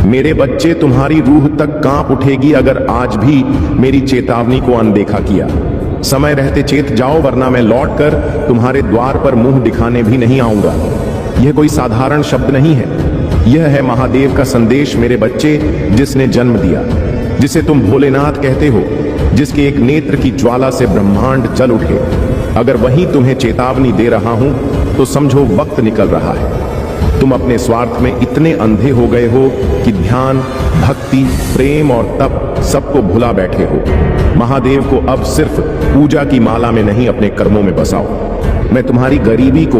मेरे बच्चे, तुम्हारी रूह तक कांप उठेगी अगर आज भी मेरी चेतावनी को अनदेखा किया। समय रहते चेत जाओ, वरना मैं लौटकर तुम्हारे द्वार पर मुंह दिखाने भी नहीं आऊंगा। यह कोई साधारण शब्द नहीं है, यह है महादेव का संदेश मेरे बच्चे, जिसने जन्म दिया, जिसे तुम भोलेनाथ कहते हो, जिसके एक नेत्र की ज्वाला से ब्रह्मांड जल उठे। अगर वही तुम्हें चेतावनी दे रहा हूं तो समझो वक्त निकल रहा है। तुम अपने स्वार्थ में इतने अंधे हो गए हो कि ध्यान, भक्ति, प्रेम और तप सबको भुला बैठे हो। महादेव को अब सिर्फ पूजा की माला में नहीं, अपने कर्मों में बसाओ। मैं तुम्हारी गरीबी को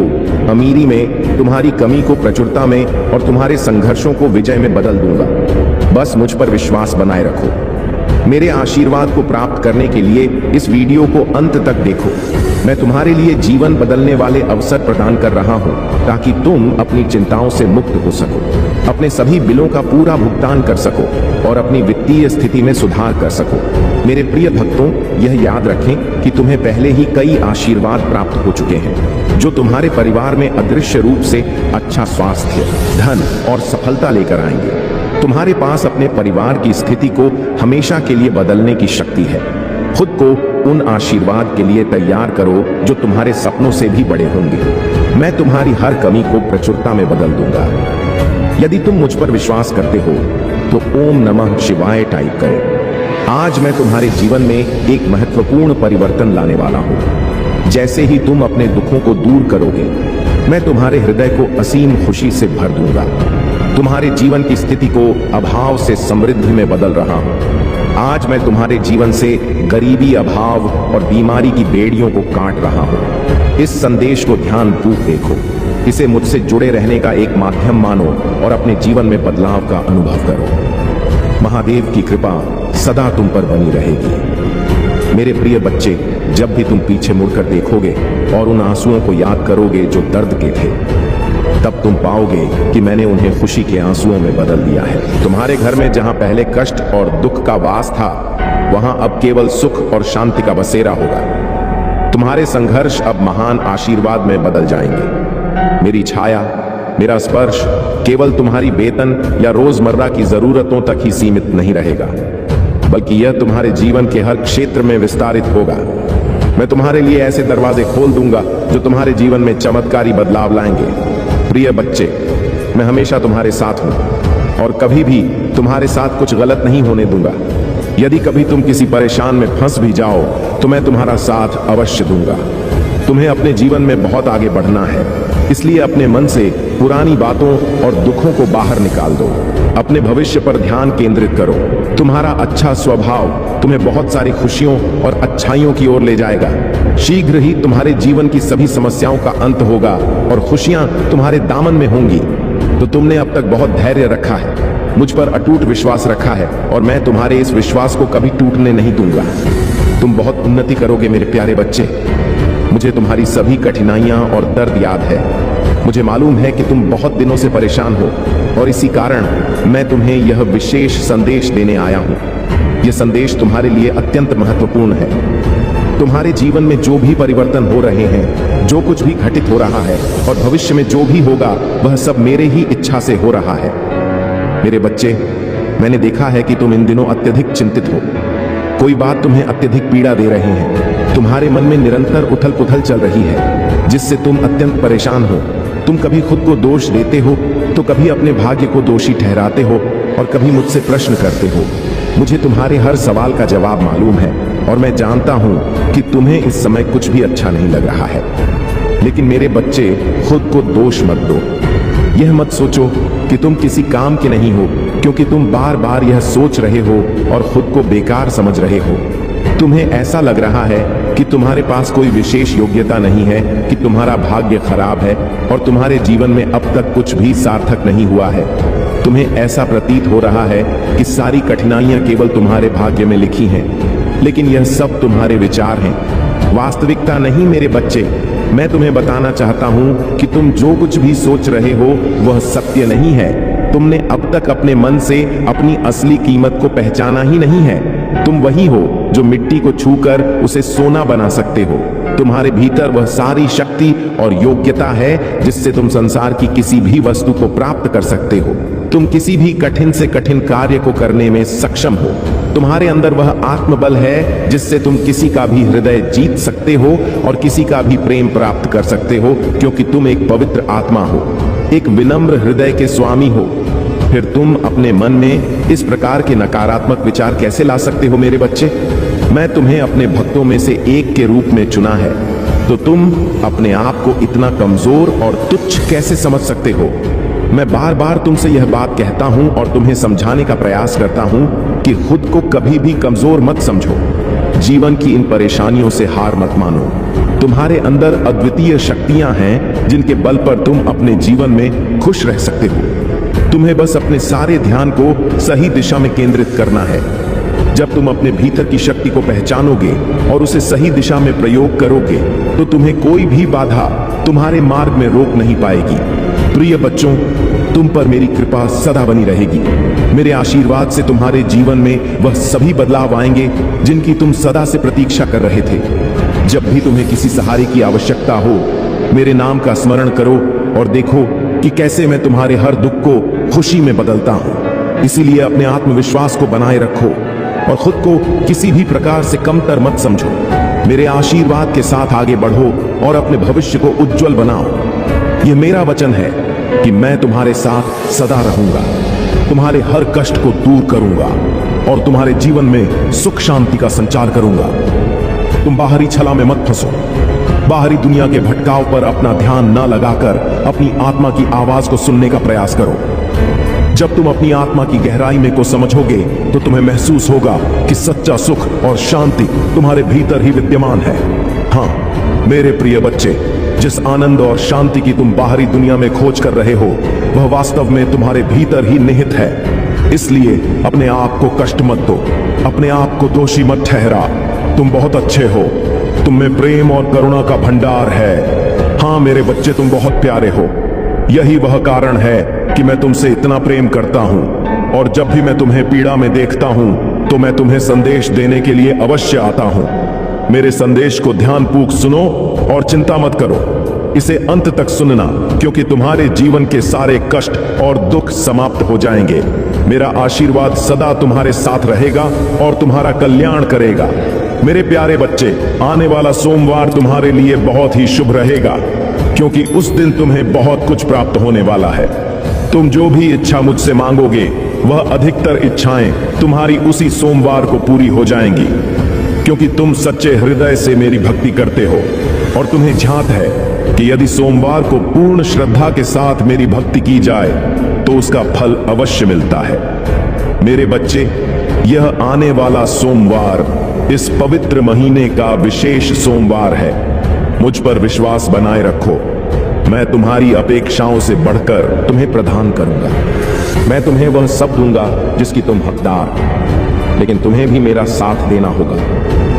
अमीरी में, तुम्हारी कमी को प्रचुरता में और तुम्हारे संघर्षों को विजय में बदल दूंगा। बस मुझ पर विश्वास बनाए रखो। मेरे आशीर्वाद को प्राप्त करने के लिए इस वीडियो को अंत तक देखो। मैं तुम्हारे लिए जीवन बदलने वाले अवसर प्रदान कर रहा हूं, ताकि तुम अपनी चिंताओं से मुक्त हो सको, अपने सभी बिलों का पूरा भुगतान कर सको और अपनी वित्तीय स्थिति में सुधार कर सको। मेरे प्रिय भक्तों, यह याद रखें कि तुम्हें पहले ही कई आशीर्वाद प्राप्त हो चुके हैं, जो तुम्हारे परिवार में अदृश्य रूप से अच्छा स्वास्थ्य, धन और सफलता लेकर आएंगे। तुम्हारे पास अपने परिवार की स्थिति को हमेशा के लिए बदलने की शक्ति है। खुद को उन आशीर्वाद के लिए तैयार करो जो तुम्हारे सपनों से भी बड़े होंगे। मैं तुम्हारी हर कमी को प्रचुरता में बदल दूंगा। यदि तुम मुझ पर विश्वास करते हो तो ओम नमः शिवाय टाइप करें। आज मैं तुम्हारे जीवन में एक महत्वपूर्ण परिवर्तन लाने वाला हूं। जैसे ही तुम अपने दुखों को दूर करोगे, मैं तुम्हारे हृदय को असीम खुशी से भर दूंगा। तुम्हारे जीवन की स्थिति को अभाव से समृद्धि में बदल रहा हूं। आज मैं तुम्हारे जीवन से गरीबी, अभाव और बीमारी की बेड़ियों को काट रहा हूं। इस संदेश को ध्यानपूर्वक देखो, इसे मुझसे जुड़े रहने का एक माध्यम मानो और अपने जीवन में बदलाव का अनुभव करो। महादेव की कृपा सदा तुम पर बनी रहेगी। मेरे प्रिय बच्चे, जब भी तुम पीछे मुड़कर देखोगे और उन आंसुओं को याद करोगे जो दर्द के थे, तब तुम पाओगे कि मैंने उन्हें खुशी के आंसुओं में बदल दिया है। तुम्हारे घर में जहां पहले कष्ट और दुख का वास था, वहां अब केवल सुख और शांति का बसेरा होगा। तुम्हारे संघर्ष अब महान आशीर्वाद में बदल जाएंगे। मेरी छाया, मेरा स्पर्श केवल तुम्हारी वेतन या रोजमर्रा की जरूरतों तक ही सीमित नहीं रहेगा, बल्कि यह तुम्हारे जीवन के हर क्षेत्र में विस्तारित होगा। मैं तुम्हारे लिए ऐसे दरवाजे खोल दूंगा जो तुम्हारे जीवन में चमत्कारी बदलाव लाएंगे। प्रिय बच्चे, मैं हमेशा तुम्हारे साथ हूं और कभी भी तुम्हारे साथ कुछ गलत नहीं होने दूंगा। यदि कभी तुम किसी परेशान में फंस भी जाओ तो मैं तुम्हारा साथ अवश्य दूंगा। तुम्हें अपने जीवन में बहुत आगे बढ़ना है, इसलिए अपने मन से पुरानी बातों और दुखों को बाहर निकाल दो। अपने भविष्य पर ध्यान केंद्रित करो। तुम्हारा अच्छा स्वभाव तुम्हें बहुत सारी खुशियों और अच्छाइयों की ओर ले जाएगा। शीघ्र ही तुम्हारे जीवन की सभी समस्याओं का अंत होगा और खुशियां तुम्हारे दामन में होंगी। तो तुमने अब तक बहुत धैर्य रखा है, मुझ पर अटूट विश्वास रखा है और मैं तुम्हारे इस विश्वास को कभी टूटने नहीं दूंगा। तुम बहुत उन्नति करोगे मेरे प्यारे बच्चे। मुझे तुम्हारी सभी कठिनाइयां और दर्द याद है। मुझे मालूम है कि तुम बहुत दिनों से परेशान हो और इसी कारण मैं तुम्हें यह विशेष संदेश देने आया हूं। यह संदेश तुम्हारे लिए अत्यंत महत्वपूर्ण है। तुम्हारे जीवन में जो भी परिवर्तन हो रहे हैं, जो कुछ भी घटित हो रहा है और भविष्य में जो भी होगा, वह सब मेरे ही इच्छा से हो रहा है। मेरे बच्चे, मैंने देखा है कि तुम इन दिनों अत्यधिक चिंतित हो। कोई बात तुम्हें अत्यधिक पीड़ा दे रही है। तुम्हारे मन में निरंतर उथल पुथल चल रही है, जिससे तुम अत्यंत परेशान हो। तुम कभी खुद को दोष देते हो तो कभी अपने भाग्य को दोषी ठहराते हो और कभी मुझसे प्रश्न करते हो। मुझे तुम्हारे हर सवाल का जवाब मालूम है और मैं जानता हूं कि तुम्हें इस समय कुछ भी अच्छा नहीं लग रहा है। लेकिन मेरे बच्चे, खुद को दोष मत दो। यह मत सोचो कि तुम किसी काम के नहीं हो, क्योंकि तुम बार बार यह सोच रहे हो और खुद को बेकार समझ रहे हो। तुम्हें ऐसा लग रहा है कि तुम्हारे पास कोई विशेष योग्यता नहीं है, कि तुम्हारा भाग्य खराब है और तुम्हारे जीवन में अब तक कुछ भी सार्थक नहीं हुआ है। तुम्हें ऐसा प्रतीत हो रहा है कि सारी कठिनाइयां केवल तुम्हारे भाग्य में लिखी हैं, लेकिन यह सब तुम्हारे विचार हैं, वास्तविकता नहीं। मेरे बच्चे, मैं तुम्हें बताना चाहता हूं कि तुम जो कुछ भी सोच रहे हो वह सत्य नहीं है। तुमने अब तक अपने मन से अपनी असली कीमत को पहचाना ही नहीं है। तुम वही हो जो मिट्टी को छूकर उसे सोना बना सकते हो। तुम्हारे भीतर वह सारी शक्ति और योग्यता है जिससे तुम संसार की किसी भी वस्तु को प्राप्त कर सकते हो। तुम किसी भी कठिन से कठिन कार्य को करने में सक्षम हो। तुम्हारे अंदर वह आत्मबल है जिससे तुम किसी का भी हृदय जीत सकते हो और किसी का भी प्रेम प्राप्त कर सकते हो, क्योंकि तुम एक पवित्र आत्मा हो, एक विनम्र हृदय के स्वामी हो। फिर तुम अपने मन में इस प्रकार के नकारात्मक विचार कैसे ला सकते हो मेरे बच्चे? मैं तुम्हें अपने भक्तों में से एक के रूप में चुना है, तो तुम अपने आप को इतना कमजोर और तुच्छ कैसे समझ सकते हो? मैं बार बार तुमसे यह बात कहता हूं और तुम्हें समझाने का प्रयास करता हूं कि खुद को कभी भी कमजोर मत समझो। जीवन की इन परेशानियों से हार मत मानो। तुम्हारे अंदर अद्वितीय शक्तियां हैं जिनके बल पर तुम अपने जीवन में खुश रह सकते हो। तुम्हें बस अपने सारे ध्यान को सही दिशा में केंद्रित करना है। जब तुम अपने भीतर की शक्ति को पहचानोगे और उसे सही दिशा में प्रयोग करोगे, तो तुम्हें कोई भी बाधा तुम्हारे मार्ग में रोक नहीं पाएगी। प्रिय बच्चों, तुम पर मेरी कृपा सदा बनी रहेगी। मेरे आशीर्वाद से तुम्हारे जीवन में वह सभी बदलाव आएंगे जिनकी तुम सदा से प्रतीक्षा कर रहे थे। जब भी तुम्हें किसी सहारे की आवश्यकता हो, मेरे नाम का स्मरण करो और देखो कि कैसे मैं तुम्हारे हर दुख को खुशी में बदलता हूं। इसीलिए अपने आत्मविश्वास को बनाए रखो और खुद को किसी भी प्रकार से कमतर मत समझो। मेरे आशीर्वाद के साथ आगे बढ़ो और अपने भविष्य को उज्जवल बनाओ। यह मेरा वचन है कि मैं तुम्हारे साथ सदा रहूंगा, तुम्हारे हर कष्ट को दूर करूंगा और तुम्हारे जीवन में सुख शांति का संचार करूंगा। तुम बाहरी छला में मत फंसो। बाहरी दुनिया के भटकाव पर अपना ध्यान न लगाकर अपनी आत्मा की आवाज को सुनने का प्रयास करो। जब तुम अपनी आत्मा की गहराई में को समझोगे, तो तुम्हें महसूस होगा कि सच्चा सुख और शांति तुम्हारे भीतर ही विद्यमान है। हाँ मेरे प्रिय बच्चे, जिस आनंद और शांति की तुम बाहरी दुनिया में खोज कर रहे हो, वह वास्तव में तुम्हारे भीतर ही निहित है। इसलिए अपने आप को कष्ट मत दो, अपने आप को दोषी मत ठहरा। तुम बहुत अच्छे हो, तुम में प्रेम और करुणा का भंडार है। हाँ मेरे बच्चे, तुम बहुत प्यारे हो। यही वह कारण है कि मैं तुमसे इतना प्रेम करता हूं, और जब भी मैं तुम्हें पीड़ा में देखता हूं, तो मैं तुम्हें संदेश देने के लिए अवश्य आता हूं। मेरे संदेश को ध्यानपूर्वक सुनो और चिंता मत करो। इसे अंत तक सुनना, क्योंकि तुम्हारे जीवन के सारे कष्ट और दुख समाप्त हो जाएंगे। मेरा आशीर्वाद सदा तुम्हारे साथ रहेगा और तुम्हारा कल्याण करेगा। मेरे प्यारे बच्चे, आने वाला सोमवार तुम्हारे लिए बहुत ही शुभ रहेगा, क्योंकि उस दिन तुम्हें बहुत कुछ प्राप्त होने वाला है। तुम जो भी इच्छा मुझसे मांगोगे, वह अधिकतर इच्छाएं तुम्हारी उसी सोमवार को पूरी हो जाएंगी, क्योंकि तुम सच्चे हृदय से मेरी भक्ति करते हो और तुम्हें ध्यात है कि यदि सोमवार को पूर्ण श्रद्धा के साथ मेरी भक्ति की जाए, तो उसका फल अवश्य मिलता है। मेरे बच्चे, यह आने वाला सोमवार इस पवित्र महीने का विशेष सोमवार है। मुझ पर विश्वास बनाए रखो। मैं तुम्हारी अपेक्षाओं से बढ़कर तुम्हें प्रदान करूंगा। मैं तुम्हें वह सब दूंगा जिसकी तुम हकदार, लेकिन तुम्हें भी मेरा साथ देना होगा।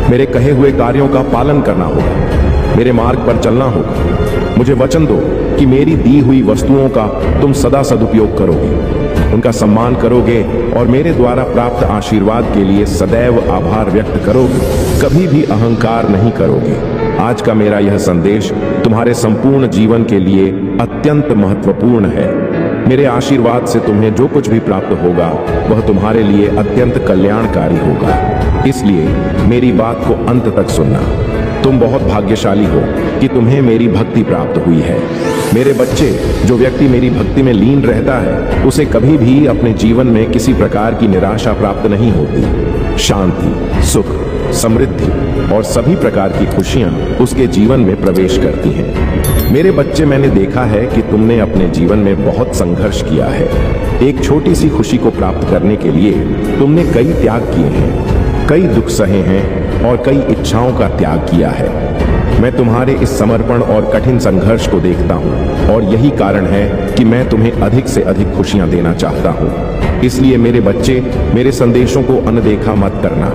मेरे कहे हुए कार्यों का पालन करना होगा, मेरे मार्ग पर चलना होगा। मुझे वचन दो कि मेरी दी हुई वस्तुओं का तुम सदा सदुपयोग करोगे, उनका सम्मान करोगे और मेरे द्वारा प्राप्त आशीर्वाद के लिए सदैव आभार व्यक्त करोगे। कभी भी अहंकार नहीं करोगे। आज का मेरा यह संदेश तुम्हारे संपूर्ण जीवन के लिए अत्यंत महत्वपूर्ण है। मेरे आशीर्वाद से तुम्हें जो कुछ भी प्राप्त होगा, वह तुम्हारे लिए अत्यंत कल्याणकारी होगा। इसलिए मेरी बात को अंत तक सुनना। तुम बहुत भाग्यशाली हो कि तुम्हें मेरी भक्ति प्राप्त हुई है। मेरे बच्चे, जो व्यक्ति मेरी भक्ति में लीन रहता है, उसे कभी भी अपने जीवन में किसी प्रकार की निराशा प्राप्त नहीं होती। शांति, सुख, समृद्धि और सभी प्रकार की खुशियां उसके जीवन में प्रवेश करती हैं। मेरे बच्चे, मैंने देखा है कि तुमने अपने जीवन में बहुत संघर्ष किया है। एक छोटी सी खुशी को प्राप्त करने के लिए तुमने कई त्याग किए हैं, कई दुख सहे हैं और कई इच्छाओं का त्याग किया है। मैं तुम्हारे इस समर्पण और कठिन संघर्ष को देखता हूँ, और यही कारण है कि मैं तुम्हें अधिक से अधिक खुशियां देना चाहता हूँ। इसलिए मेरे बच्चे, मेरे संदेशों को अनदेखा मत करना,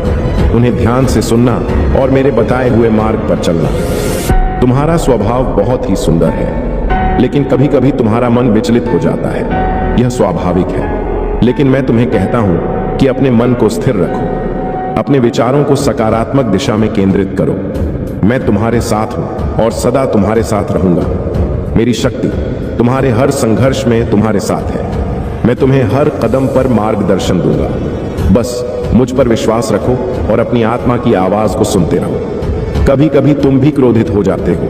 उन्हें ध्यान से सुनना और मेरे बताए हुए मार्ग पर चलना। तुम्हारा स्वभाव बहुत ही सुंदर है, लेकिन कभी कभी तुम्हारा मन विचलित हो जाता है। यह स्वाभाविक है, लेकिन मैं तुम्हें कहता हूं कि अपने मन को स्थिर रखो, अपने विचारों को सकारात्मक दिशा में केंद्रित करो। मैं तुम्हारे साथ हूं और सदा तुम्हारे साथ रहूंगा। मेरी शक्ति तुम्हारे हर संघर्ष में तुम्हारे साथ है। मैं तुम्हें हर कदम पर मार्गदर्शन दूंगा। बस मुझ पर विश्वास रखो और अपनी आत्मा की आवाज को सुनते रहो। कभी कभी तुम भी क्रोधित हो जाते हो,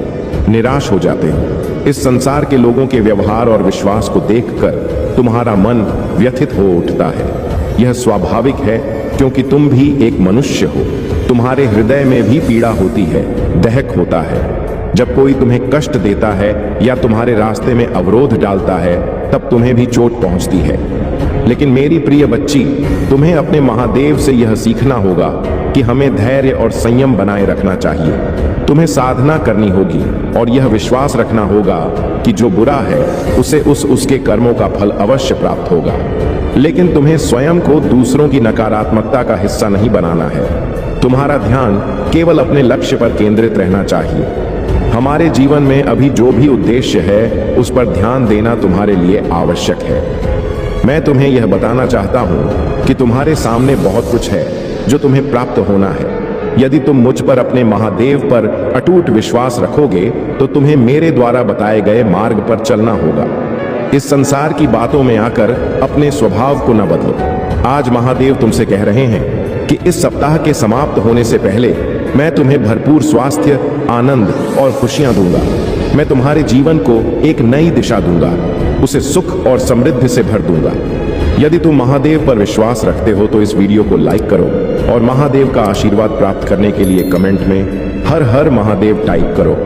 निराश हो जाते हो। इस संसार के लोगों के व्यवहार और विश्वास को देखकर तुम्हारा मन व्यथित हो उठता है। यह स्वाभाविक है, क्योंकि तुम भी एक मनुष्य हो। तुम्हारे हृदय में भी पीड़ा होती है, दहक होता है। जब कोई तुम्हें कष्ट देता है या तुम्हारे रास्ते में अवरोध डालता है, तब तुम्हें भी चोट पहुंचती है। लेकिन मेरी प्रिय बच्ची, तुम्हें अपने महादेव से यह सीखना होगा कि हमें धैर्य और संयम बनाए रखना चाहिए। तुम्हें साधना करनी होगी और यह विश्वास रखना होगा कि जो बुरा है उसे उसके कर्मों का फल अवश्य प्राप्त होगा। लेकिन तुम्हें स्वयं को दूसरों की नकारात्मकता का हिस्सा नहीं बनाना है। तुम्हारा ध्यान केवल अपने लक्ष्य पर केंद्रित रहना चाहिए। हमारे जीवन में अभी जो भी उद्देश्य है उस पर ध्यान देना तुम्हारे लिए आवश्यक है। मैं तुम्हें यह बताना चाहता हूं कि तुम्हारे सामने बहुत कुछ है जो तुम्हें प्राप्त होना है। यदि तुम मुझ पर, अपने महादेव पर अटूट विश्वास रखोगे तो तुम्हें मेरे द्वारा बताए गए मार्ग पर चलना होगा। इस संसार की बातों में आकर अपने स्वभाव को न बदलो। आज महादेव तुमसे कह रहे हैं कि इस सप्ताह के समाप्त होने से पहले मैं तुम्हें भरपूर स्वास्थ्य, आनंद और खुशियां दूंगा। मैं तुम्हारे जीवन को एक नई दिशा दूंगा, उसे सुख और समृद्धि से भर दूंगा। यदि तुम महादेव पर विश्वास रखते हो तो इस वीडियो को लाइक करो और महादेव का आशीर्वाद प्राप्त करने के लिए कमेंट में हर हर महादेव टाइप करो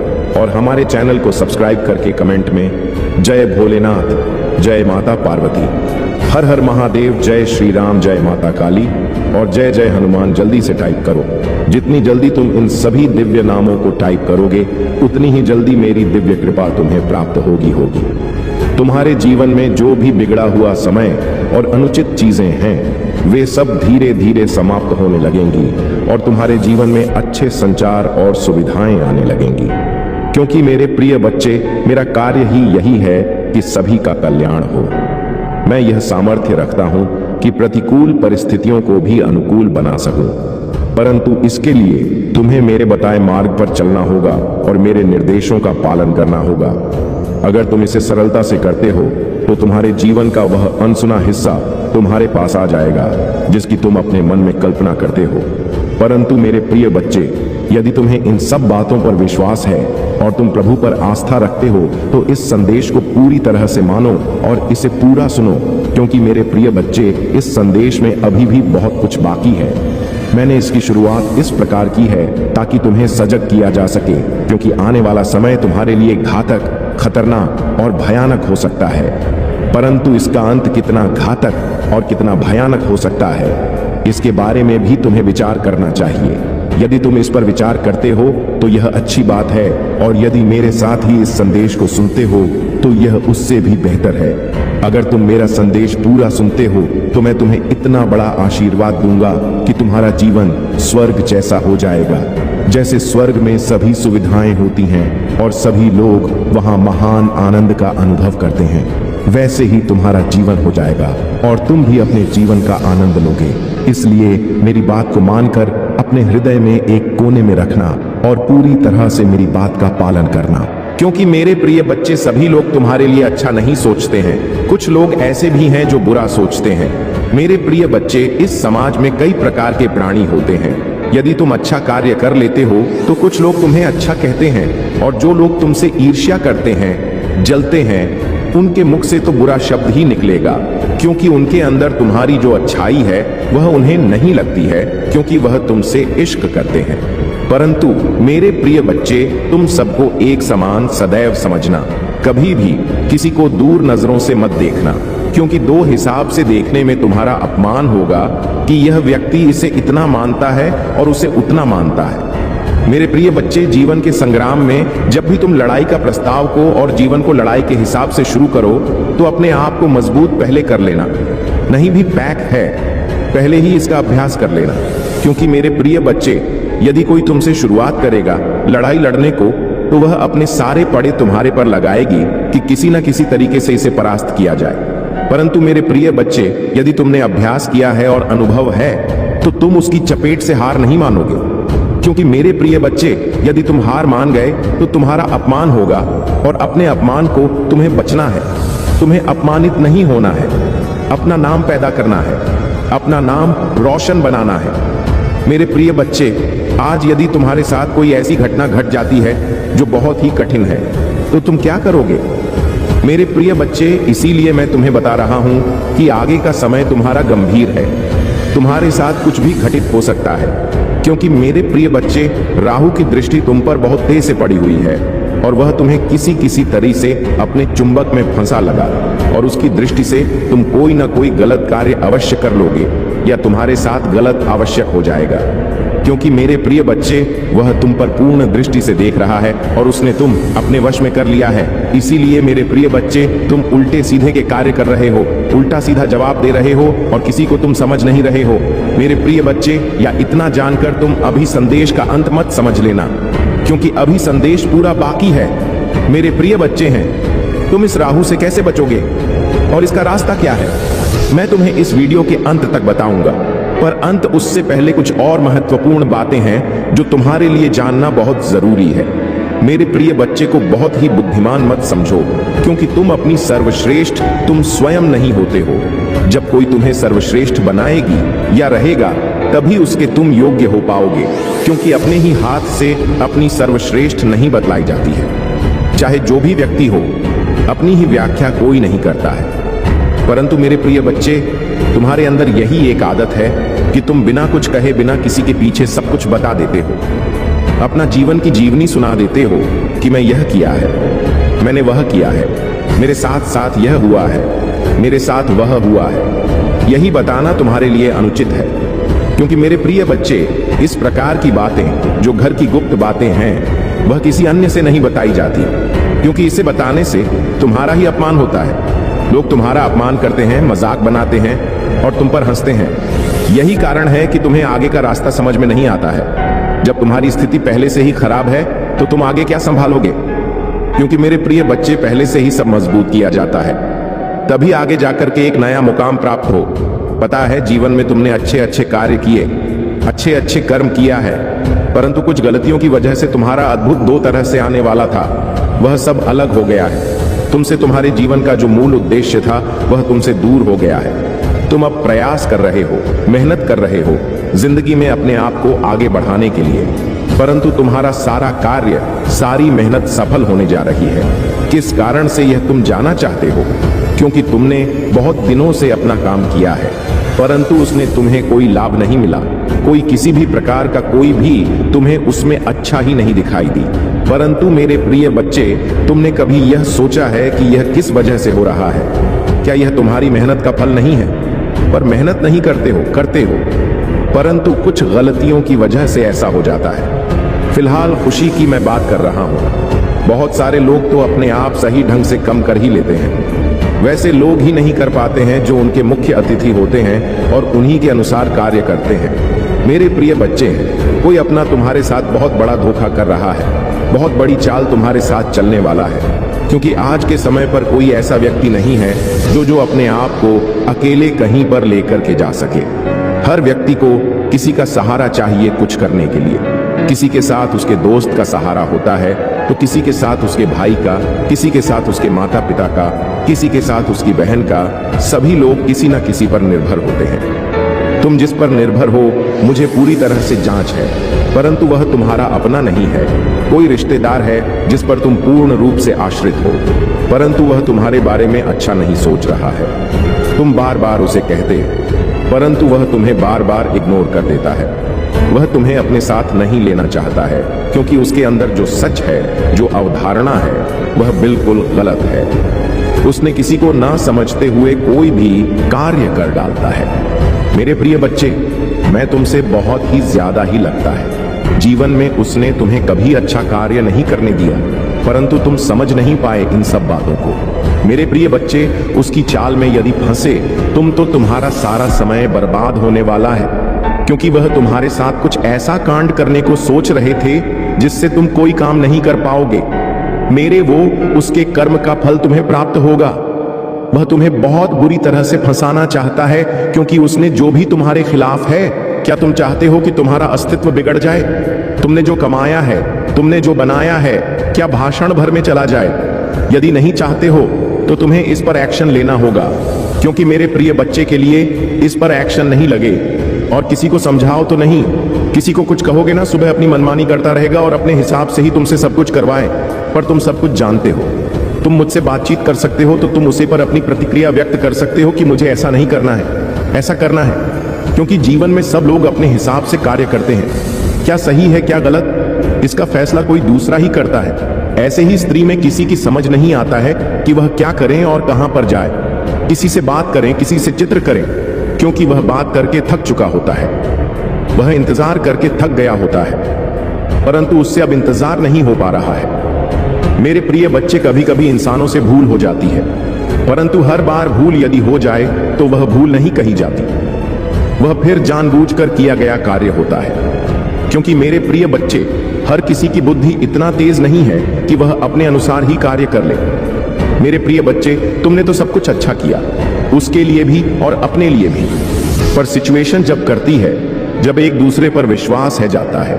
और हमारे चैनल को सब्सक्राइब करके कमेंट में जय भोलेनाथ, जय माता पार्वती, हर हर महादेव, जय श्री राम, जय माता काली और जय जय हनुमान जल्दी से टाइप करो। जितनी जल्दी तुम इन सभी दिव्य नामों को टाइप करोगे उतनी ही जल्दी मेरी दिव्य कृपा तुम्हें प्राप्त होगी। तुम्हारे जीवन में जो भी बिगड़ा हुआ समय और अनुचित चीजें हैं वे सब धीरे धीरे समाप्त होने लगेंगी और तुम्हारे जीवन में अच्छे संचार और सुविधाएं आने लगेंगी। क्योंकि मेरे प्रिय बच्चे, मेरा कार्य ही यही है कि सभी का कल्याण हो। मैं यह सामर्थ्य रखता हूं कि प्रतिकूल परिस्थितियों को भी अनुकूल बना सकूं, परंतु इसके लिए तुम्हें मेरे बताए मार्ग पर चलना होगा और मेरे निर्देशों का पालन करना होगा। अगर तुम इसे सरलता से करते हो तो तुम्हारे जीवन का वह अनसुना हिस्सा तुम्हारे पास आ जाएगा जिसकी तुम अपने मन में कल्पना करते हो। परंतु मेरे प्रिय बच्चे, यदि तुम्हें इन सब बातों पर विश्वास है और तुम प्रभु पर आस्था रखते हो तो इस संदेश को पूरी तरह से मानो और इसे पूरा सुनो, क्योंकि मेरे प्रिय बच्चे, इस संदेश में अभी भी बहुत कुछ बाकी है। मैंने इसकी शुरुआत इस प्रकार की है ताकि तुम्हें सजग किया जा सके, क्योंकि आने वाला समय तुम्हारे लिए घातक, खतरनाक और भयानक हो सकता है। परंतु इसका अंत कितना घातक और कितना भयानक हो सकता है, इसके बारे में भी तुम्हें विचार करना चाहिए। यदि तुम इस पर विचार करते हो तो यह अच्छी बात है, और यदि मेरे साथ ही इस संदेश को सुनते हो तो यह उससे भी बेहतर है। अगर तुम मेरा संदेश पूरा सुनते हो तो मैं तुम्हें इतना बड़ा आशीर्वाद दूंगा कि तुम्हारा जीवन स्वर्ग जैसा हो जाएगा। जैसे स्वर्ग में सभी सुविधाएं होती हैं और सभी लोग वहां महान आनंद का अनुभव करते हैं, वैसे ही तुम्हारा जीवन हो जाएगा और तुम भी अपने जीवन का आनंद लोगे। इसलिए मेरी बात को मानकर अपने हृदय में एक कोने में रखना और पूरी तरह से मेरी बात का पालन करना, क्योंकि मेरे प्रिय बच्चे, सभी लोग तुम्हारे लिए अच्छा नहीं सोचते हैं। कुछ लोग ऐसे भी हैं जो बुरा सोचते हैं। मेरे प्रिय बच्चे, इस समाज में कई प्रकार के प्राणी होते हैं। यदि तुम अच्छा कार्य कर लेते हो तो कुछ लोग तुम्हें अच्छा कहते हैं, और जो लोग तुमसे ईर्ष्या करते हैं, जलते हैं, उनके मुख से तो बुरा शब्द ही निकलेगा, क्योंकि उनके अंदर तुम्हारी जो अच्छाई है वह उन्हें नहीं लगती है, क्योंकि वह तुमसे इश्क करते हैं। परंतु मेरे प्रिय बच्चे, तुम सबको एक समान सदैव समझना। कभी भी किसी को दूर नजरों से मत देखना, क्योंकि दो हिसाब से देखने में तुम्हारा अपमान होगा कि यह व्यक्ति इसे इतना मानता है और उसे उतना मानता है। मेरे प्रिय बच्चे, जीवन के संग्राम में जब भी तुम लड़ाई का प्रस्ताव को और जीवन को लड़ाई के हिसाब से शुरू करो तो अपने आप को मजबूत पहले कर लेना। नहीं भी पैक है, पहले ही इसका अभ्यास कर लेना, क्योंकि मेरे प्रिय बच्चे, यदि कोई तुमसे शुरुआत करेगा लड़ाई लड़ने को तो वह अपने सारे पड़े तुम्हारे पर लगाएगी कि किसी न किसी तरीके से इसे परास्त किया जाए। परंतु मेरे प्रिय बच्चे, यदि तुमने अभ्यास किया है और अनुभव है तो तुम उसकी चपेट से हार नहीं मानोगे, क्योंकि मेरे प्रिय बच्चे, यदि तुम हार मान गए तो तुम्हारा अपमान होगा, और अपने अपमान को तुम्हें बचना है। तुम्हें अपमानित नहीं होना है। अपना नाम पैदा करना है, अपना नाम रोशन बनाना है। मेरे प्रिय बच्चे, आज यदि तुम्हारे साथ कोई ऐसी घटना घट जाती है जो बहुत ही कठिन है, तो तुम क्या करोगे? मेरे प्रिय बच्चे, इसीलिए मैं तुम्हें बता रहा हूं कि आगे का समय तुम्हारा गंभीर है। तुम्हारे साथ कुछ भी घटित हो सकता है, क्योंकि मेरे प्रिय बच्चे, राहु की दृष्टि तुम पर बहुत तेज से पड़ी हुई है और वह तुम्हें किसी तरह से अपने चुंबक में फंसा लगा और उसकी दृष्टि से तुम कोई ना कोई गलत कार्य अवश्य कर लोगे या तुम्हारे साथ गलत आवश्यक हो जाएगा, क्योंकि मेरे प्रिय बच्चे, वह तुम पर पूर्ण दृष्टि से देख रहा है और उसने तुम अपने वश में कर लिया है। इसीलिए मेरे प्रिय बच्चे, तुम उल्टे सीधे के कार्य कर रहे हो, उल्टा सीधा जवाब दे रहे हो और किसी को तुम समझ नहीं रहे हो। मेरे प्रिय बच्चे, या इतना जानकर तुम अभी संदेश का अंत मत समझ लेना, क्योंकि अभी संदेश पूरा बाकी है। मेरे प्रिय बच्चे हैं, तुम इस राहु से कैसे बचोगे और इसका रास्ता क्या है, मैं तुम्हें इस वीडियो के अंत तक बताऊंगा। पर अंत उससे पहले कुछ और महत्वपूर्ण बातें हैं जो तुम्हारे लिए जानना बहुत जरूरी है। मेरे प्रिय बच्चे को बहुत ही बुद्धिमान मत समझो, क्योंकि तुम अपनी सर्वश्रेष्ठ तुम स्वयं नहीं होते हो। जब कोई तुम्हें सर्वश्रेष्ठ बनाएगी या रहेगा, तभी उसके तुम योग्य हो पाओगे, क्योंकि अपने ही हाथ से अपनी सर्वश्रेष्ठ नहीं बतलाई जाती है। चाहे जो भी व्यक्ति हो, अपनी ही व्याख्या कोई नहीं करता है। परंतु मेरे प्रिय बच्चे, तुम्हारे अंदर यही एक आदत है कि तुम बिना कुछ कहे, बिना किसी के पीछे सब कुछ बता देते हो, अपना जीवन की जीवनी सुना देते हो कि मैं यह किया है, मैंने वह किया है, मेरे साथ साथ यह हुआ है, मेरे साथ वह हुआ है। यही बताना तुम्हारे लिए अनुचित है, क्योंकि मेरे प्रिय बच्चे, इस प्रकार की बातें जो घर की गुप्त बातें हैं, वह किसी अन्य से नहीं बताई जाती, क्योंकि इसे बताने से तुम्हारा ही अपमान होता है। लोग तुम्हारा अपमान करते हैं, मजाक बनाते हैं और तुम पर हंसते हैं। यही कारण है कि तुम्हें आगे का रास्ता समझ में नहीं आता है। जब तुम्हारी स्थिति पहले से ही खराब है, तो तुम आगे क्या संभालोगे? क्योंकि मेरे प्रिय बच्चे, पहले से ही सब मजबूत किया जाता है, तभी आगे जाकर के एक नया मुकाम प्राप्त हो। पता है, जीवन में तुमने अच्छे कार्य किए, अच्छे कर्म किया है, परंतु कुछ गलतियों की वजह से तुम्हारा अद्भुत 2 तरह से आने वाला था, वह सब अलग हो गया है। तुमसे तुम्हारे जीवन का जो मूल उद्देश्य था, वह तुमसे दूर हो गया है। तुम अब प्रयास कर रहे हो, मेहनत कर रहे हो जिंदगी में अपने आप को आगे बढ़ाने के लिए, परंतु तुम्हारा सारा कार्य, सारी मेहनत सफल होने जा रही है। किस कारण से यह तुम जाना चाहते हो? क्योंकि तुमने बहुत दिनों से अपना काम किया है, परंतु उसने तुम्हें कोई लाभ नहीं मिला। कोई किसी भी प्रकार का कोई भी तुम्हें उसमें अच्छा ही नहीं दिखाई दी। परंतु मेरे प्रिय बच्चे, तुमने कभी यह सोचा है कि यह किस वजह से हो रहा है? क्या यह तुम्हारी मेहनत का फल नहीं है? पर मेहनत नहीं करते हो, परंतु कुछ गलतियों की वजह से ऐसा हो जाता है। फिलहाल खुशी की मैं बात कर रहा हूं। बहुत सारे लोग तो अपने आप सही ढंग से कम कर ही लेते हैं। वैसे लोग ही नहीं कर पाते हैं जो उनके मुख्य अतिथि होते हैं और उन्हीं के अनुसार कार्य करते हैं। मेरे प्रिय बच्चे, कोई अपना तुम्हारे साथ बहुत बड़ा धोखा कर रहा है, बहुत बड़ी चाल तुम्हारे साथ चलने वाला है, क्योंकि आज के समय पर कोई ऐसा व्यक्ति नहीं है जो अपने आप को अकेले कहीं पर लेकर के जा सके। हर व्यक्ति को किसी का सहारा चाहिए कुछ करने के लिए। किसी के साथ उसके दोस्त का सहारा होता है, तो किसी के साथ उसके भाई का, किसी के साथ उसके माता पिता का, किसी के साथ उसकी बहन का। सभी लोग किसी न किसी पर निर्भर होते हैं। तुम जिस पर निर्भर हो, मुझे पूरी तरह से जांच है, परंतु वह तुम्हारा अपना नहीं है। कोई रिश्तेदार है जिस पर तुम पूर्ण रूप से आश्रित हो, परंतु वह तुम्हारे बारे में अच्छा नहीं सोच रहा है। तुम बार बार उसे कहते, परंतु वह तुम्हें बार बार इग्नोर कर देता है। वह तुम्हें अपने साथ नहीं लेना चाहता है, क्योंकि उसके अंदर जो सच है, जो अवधारणा है, वह बिल्कुल गलत है। उसने किसी को ना समझते हुए कोई भी कार्य कर डालता है। मेरे प्रिय बच्चे, मैं तुमसे बहुत ही ज्यादा ही लगता है। जीवन में उसने तुम्हें कभी अच्छा कार्य नहीं करने दिया, परंतु तुम समझ नहीं पाए इन सब बातों को। मेरे प्रिय बच्चे, उसकी चाल में यदि फंसे तुम, तो तुम्हारा सारा समय बर्बाद होने वाला है, क्योंकि वह तुम्हारे साथ कुछ ऐसा कांड करने को सोच रहे थे जिससे तुम कोई काम नहीं कर पाओगे। मेरे वो उसके कर्म का फल तुम्हें प्राप्त होगा। वह तुम्हें बहुत बुरी तरह से फंसाना चाहता है, क्योंकि उसने जो भी तुम्हारे खिलाफ है। क्या तुम चाहते हो कि तुम्हारा अस्तित्व बिगड़ जाए? तुमने जो कमाया है, तुमने जो बनाया है, क्या भाषण भर में चला जाए? यदि नहीं चाहते हो तो तुम्हें इस पर एक्शन लेना होगा। क्योंकि मेरे प्रिय बच्चे के लिए इस पर एक्शन नहीं लगे। और किसी को समझाओ तो नहीं, किसी को कुछ कहोगे ना, सुबह अपनी मनमानी करता रहेगा और अपने हिसाब से ही तुमसे सब कुछ करवाए। पर तुम सब कुछ जानते हो, तुम मुझसे बातचीत कर सकते हो तो तुम उसी पर अपनी प्रतिक्रिया व्यक्त कर सकते हो कि मुझे ऐसा नहीं करना है, ऐसा करना है। क्योंकि जीवन में सब लोग अपने हिसाब से कार्य करते हैं। क्या सही है क्या गलत, इसका फैसला कोई दूसरा ही करता है। ऐसे ही स्त्री में किसी की समझ नहीं आता है कि वह क्या करें और कहां पर जाए, किसी से बात करें, किसी से चित्र करें, क्योंकि वह बात करके थक चुका होता है, वह इंतजार करके थक गया होता है, परंतु उससे अब इंतजार नहीं हो पा रहा है। मेरे प्रिय बच्चे, कभी कभी इंसानों से भूल हो जाती है, परंतु हर बार भूल यदि हो जाए तो वह भूल नहीं कही जाती, वह फिर जानबूझकर किया गया कार्य होता है। क्योंकि मेरे प्रिय बच्चे, हर किसी की बुद्धि इतना तेज नहीं है कि वह अपने अनुसार ही कार्य कर ले। मेरे प्रिय बच्चे, तुमने तो सब कुछ अच्छा किया, उसके लिए भी और अपने लिए भी, पर सिचुएशन जब करती है, जब एक दूसरे पर विश्वास है जाता है,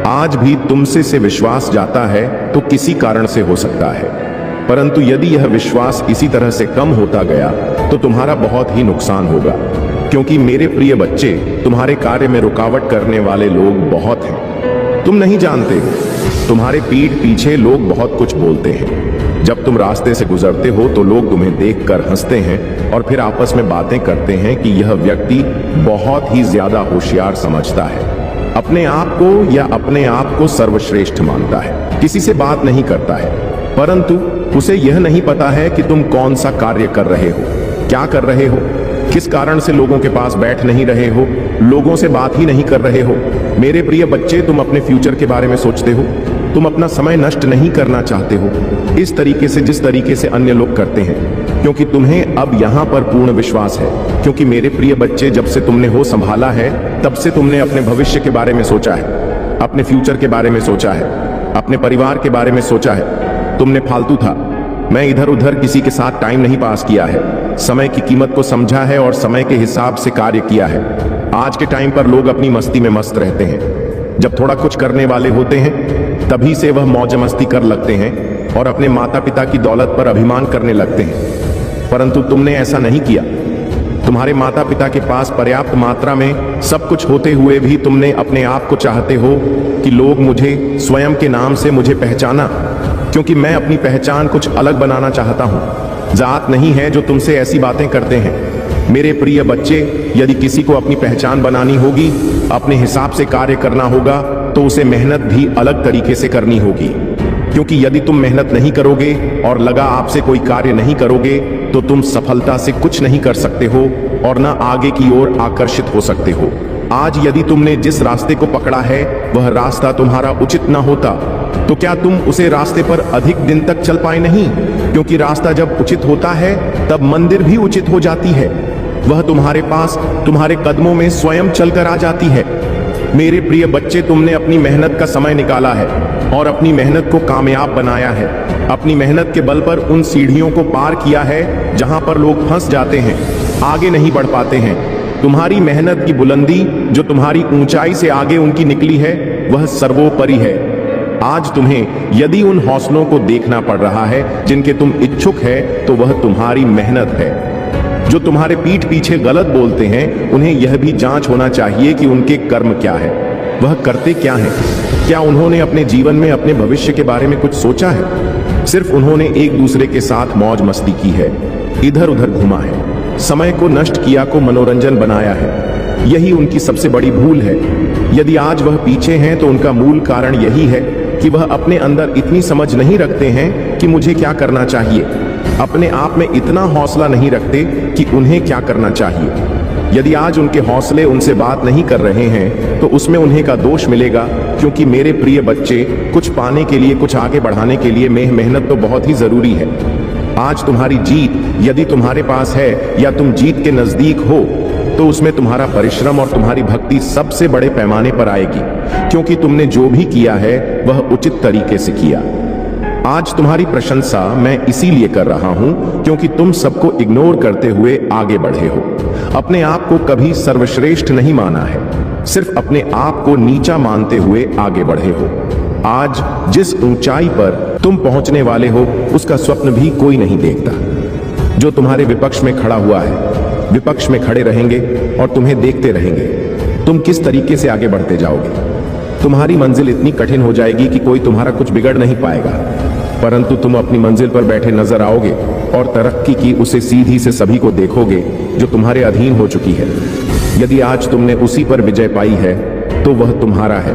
आज भी तुमसे से विश्वास जाता है तो किसी कारण से हो सकता है, परंतु यदि यह विश्वास इसी तरह से कम होता गया तो तुम्हारा बहुत ही नुकसान होगा। क्योंकि मेरे प्रिय बच्चे, तुम्हारे कार्य में रुकावट करने वाले लोग बहुत हैं। तुम नहीं जानते हो, तुम्हारे पीठ पीछे लोग बहुत कुछ बोलते हैं। जब तुम रास्ते से गुजरते हो तो लोग तुम्हें देखकर हंसते हैं और फिर आपस में बातें करते हैं कि यह व्यक्ति बहुत ही ज्यादा होशियार समझता है, अपने आप को या अपने आप को सर्वश्रेष्ठ मानता है, किसी से बात नहीं करता है, परंतु उसे यह नहीं पता है कि तुम कौन सा कार्य कर रहे हो, क्या कर रहे हो, किस कारण से लोगों के पास बैठ नहीं रहे हो, लोगों से बात ही नहीं कर रहे हो। मेरे प्रिय बच्चे, तुम अपने फ्यूचर के बारे में सोचते हो, तुम अपना समय नष्ट नहीं करना चाहते हो इस तरीके से जिस तरीके से अन्य लोग करते हैं, क्योंकि तुम्हें अब यहां पर पूर्ण विश्वास है। क्योंकि मेरे प्रिय बच्चे, जब से तुमने होश संभाला है तब से तुमने अपने भविष्य के बारे में सोचा है, अपने फ्यूचर के बारे में सोचा है, अपने परिवार के बारे में सोचा है। तुमने फालतू था, मैं इधर उधर किसी के साथ टाइम नहीं पास किया है, समय की कीमत को समझा है और समय के हिसाब से कार्य किया है। आज के टाइम पर लोग अपनी मस्ती में मस्त रहते हैं, जब थोड़ा कुछ करने वाले होते हैं तभी से वह मौज मस्ती कर लगते हैं और अपने माता पिता की दौलत पर अभिमान करने लगते हैं, परंतु तुमने ऐसा नहीं किया। तुम्हारे माता पिता के पास पर्याप्त मात्रा में सब कुछ होते हुए भी तुमने अपने आप को चाहते हो कि लोग मुझे स्वयं के नाम से मुझे पहचाना, क्योंकि मैं अपनी पहचान कुछ अलग बनाना चाहता हूं। जात नहीं है जो तुमसे ऐसी बातें करते हैं। मेरे प्रिय बच्चे, यदि किसी को अपनी पहचान बनानी होगी, अपने हिसाब से कार्य करना होगा, तो उसे मेहनत भी अलग तरीके से करनी होगी। क्योंकि यदि तुम मेहनत नहीं करोगे और लगा आपसे कोई कार्य नहीं करोगे तो तुम सफलता से कुछ नहीं कर सकते हो और न आगे की ओर आकर्षित हो सकते हो। आज यदि तुमने जिस रास्ते को पकड़ा है वह रास्ता तुम्हारा उचित न होता तो क्या तुम उसे रास्ते पर अधिक दिन तक चल पाए नहीं? क्योंकि रास्ता जब उचित होता है तब मंदिर भी उचित हो जाती है, वह तुम्हारे पास तुम्हारे कदमों में स्वयं चलकर आ जाती है। मेरे प्रिय बच्चे, तुमने अपनी मेहनत का समय निकाला है और अपनी मेहनत को कामयाब बनाया है। अपनी मेहनत के बल पर उन सीढ़ियों को पार किया है जहां पर लोग फंस जाते हैं, आगे नहीं बढ़ पाते हैं। तुम्हारी मेहनत की बुलंदी जो तुम्हारी ऊंचाई से आगे उनकी निकली है वह सर्वोपरि है। आज तुम्हें यदि उन हौसलों को देखना पड़ रहा है जिनके तुम इच्छुक है तो वह तुम्हारी मेहनत है। जो तुम्हारे पीठ पीछे गलत बोलते हैं उन्हें यह भी जांच होना चाहिए कि उनके कर्म क्या है, वह करते क्या हैं। क्या उन्होंने अपने जीवन में अपने भविष्य के बारे में कुछ सोचा है? सिर्फ उन्होंने एक दूसरे के साथ मौज मस्ती की है, इधर उधर घुमा है, समय को नष्ट किया, को मनोरंजन बनाया है। यही उनकी सबसे बड़ी भूल है। यदि आज वह पीछे हैं तो उनका मूल कारण यही है कि वह अपने अंदर इतनी समझ नहीं रखते हैं कि मुझे क्या करना चाहिए, अपने आप में इतना हौसला नहीं रखते कि उन्हें क्या करना चाहिए। यदि आज उनके हौसले उनसे बात नहीं कर रहे हैं तो उसमें उन्हें का दोष मिलेगा, क्योंकि मेरे प्रिय बच्चे, कुछ पाने के लिए, कुछ आगे बढ़ाने के लिए मेहनत तो बहुत ही जरूरी है। आज तुम्हारी जीत यदि तुम्हारे पास है या तुम जीत के नजदीक हो तो उसमें तुम्हारा परिश्रम और तुम्हारी भक्ति सबसे बड़े पैमाने पर आएगी, क्योंकि तुमने जो भी किया है वह उचित तरीके से किया। आज तुम्हारी प्रशंसा मैं इसीलिए कर रहा हूं क्योंकि तुम सबको इग्नोर करते हुए आगे बढ़े हो। अपने आप को कभी सर्वश्रेष्ठ नहीं माना है, सिर्फ अपने आप को नीचा मानते हुए आगे बढ़े हो। आज जिस ऊंचाई पर तुम पहुंचने वाले हो उसका स्वप्न भी कोई नहीं देखता। जो तुम्हारे विपक्ष में खड़ा हुआ है, विपक्ष में खड़े रहेंगे और तुम्हें देखते रहेंगे तुम किस तरीके से आगे बढ़ते जाओगे। तुम्हारी मंजिल इतनी कठिन हो जाएगी कि कोई तुम्हारा कुछ बिगड़ नहीं पाएगा, परंतु तुम अपनी मंजिल पर बैठे नजर आओगे और तरक्की की उसे सीधी से सभी को देखोगे जो तुम्हारे अधीन हो चुकी है। यदि आज तुमने उसी पर विजय पाई है तो वह तुम्हारा है,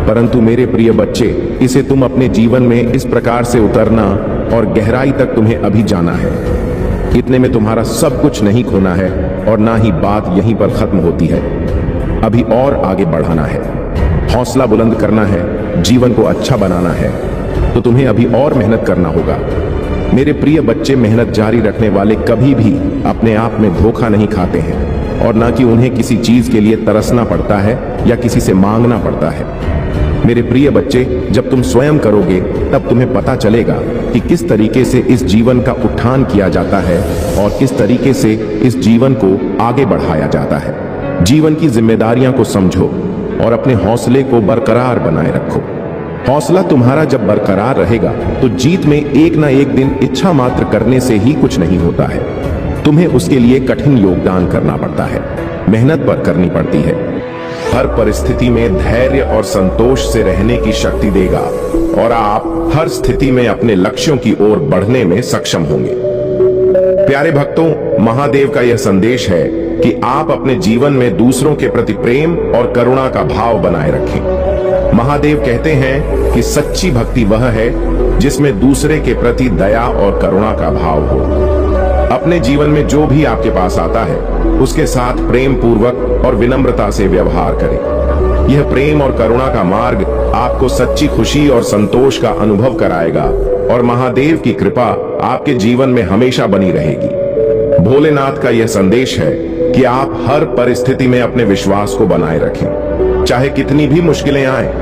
परंतु मेरे प्रिय बच्चे, इसे तुम अपने जीवन में इस प्रकार से उतरना और गहराई तक तुम्हें अभी जाना है। इतने में तुम्हारा सब कुछ नहीं खोना है और ना ही बात यहीं पर खत्म होती है, अभी और आगे बढ़ाना है, हौसला बुलंद करना है, जीवन को अच्छा बनाना है, तो तुम्हें अभी और मेहनत करना होगा। मेरे प्रिय बच्चे, मेहनत जारी रखने वाले कभी भी अपने आप में धोखा नहीं खाते हैं और ना कि उन्हें किसी चीज के लिए तरसना पड़ता है या किसी से मांगना पड़ता है। मेरे प्रिय बच्चे, जब तुम स्वयं करोगे तब तुम्हें पता चलेगा कि किस तरीके से इस जीवन का उत्थान किया जाता है और किस तरीके से इस जीवन को आगे बढ़ाया जाता है। जीवन की जिम्मेदारियां को समझो और अपने हौसले को बरकरार बनाए रखो। हौसला तुम्हारा जब बरकरार रहेगा तो जीत में एक ना एक दिन इच्छा मात्र करने से ही कुछ नहीं होता है, तुम्हें उसके लिए कठिन योगदान करना पड़ता है, मेहनत पर करनी पड़ती है। हर परिस्थिति में धैर्य और संतोष से रहने की शक्ति देगा और आप हर स्थिति में अपने लक्ष्यों की ओर बढ़ने में सक्षम होंगे। प्यारे भक्तों, महादेव का यह संदेश है कि आप अपने जीवन में दूसरों के प्रति प्रेम और करुणा का भाव बनाए रखें। महादेव कहते हैं कि सच्ची भक्ति वह है जिसमें दूसरे के प्रति दया और करुणा का भाव हो। अपने जीवन में जो भी आपके पास आता है उसके साथ प्रेम पूर्वक और विनम्रता से व्यवहार करें। यह प्रेम और करुणा का मार्ग आपको सच्ची खुशी और संतोष का अनुभव कराएगा और महादेव की कृपा आपके जीवन में हमेशा बनी रहेगी। भोलेनाथ का यह संदेश है कि आप हर परिस्थिति में अपने विश्वास को बनाए रखें, चाहे कितनी भी मुश्किलें आए,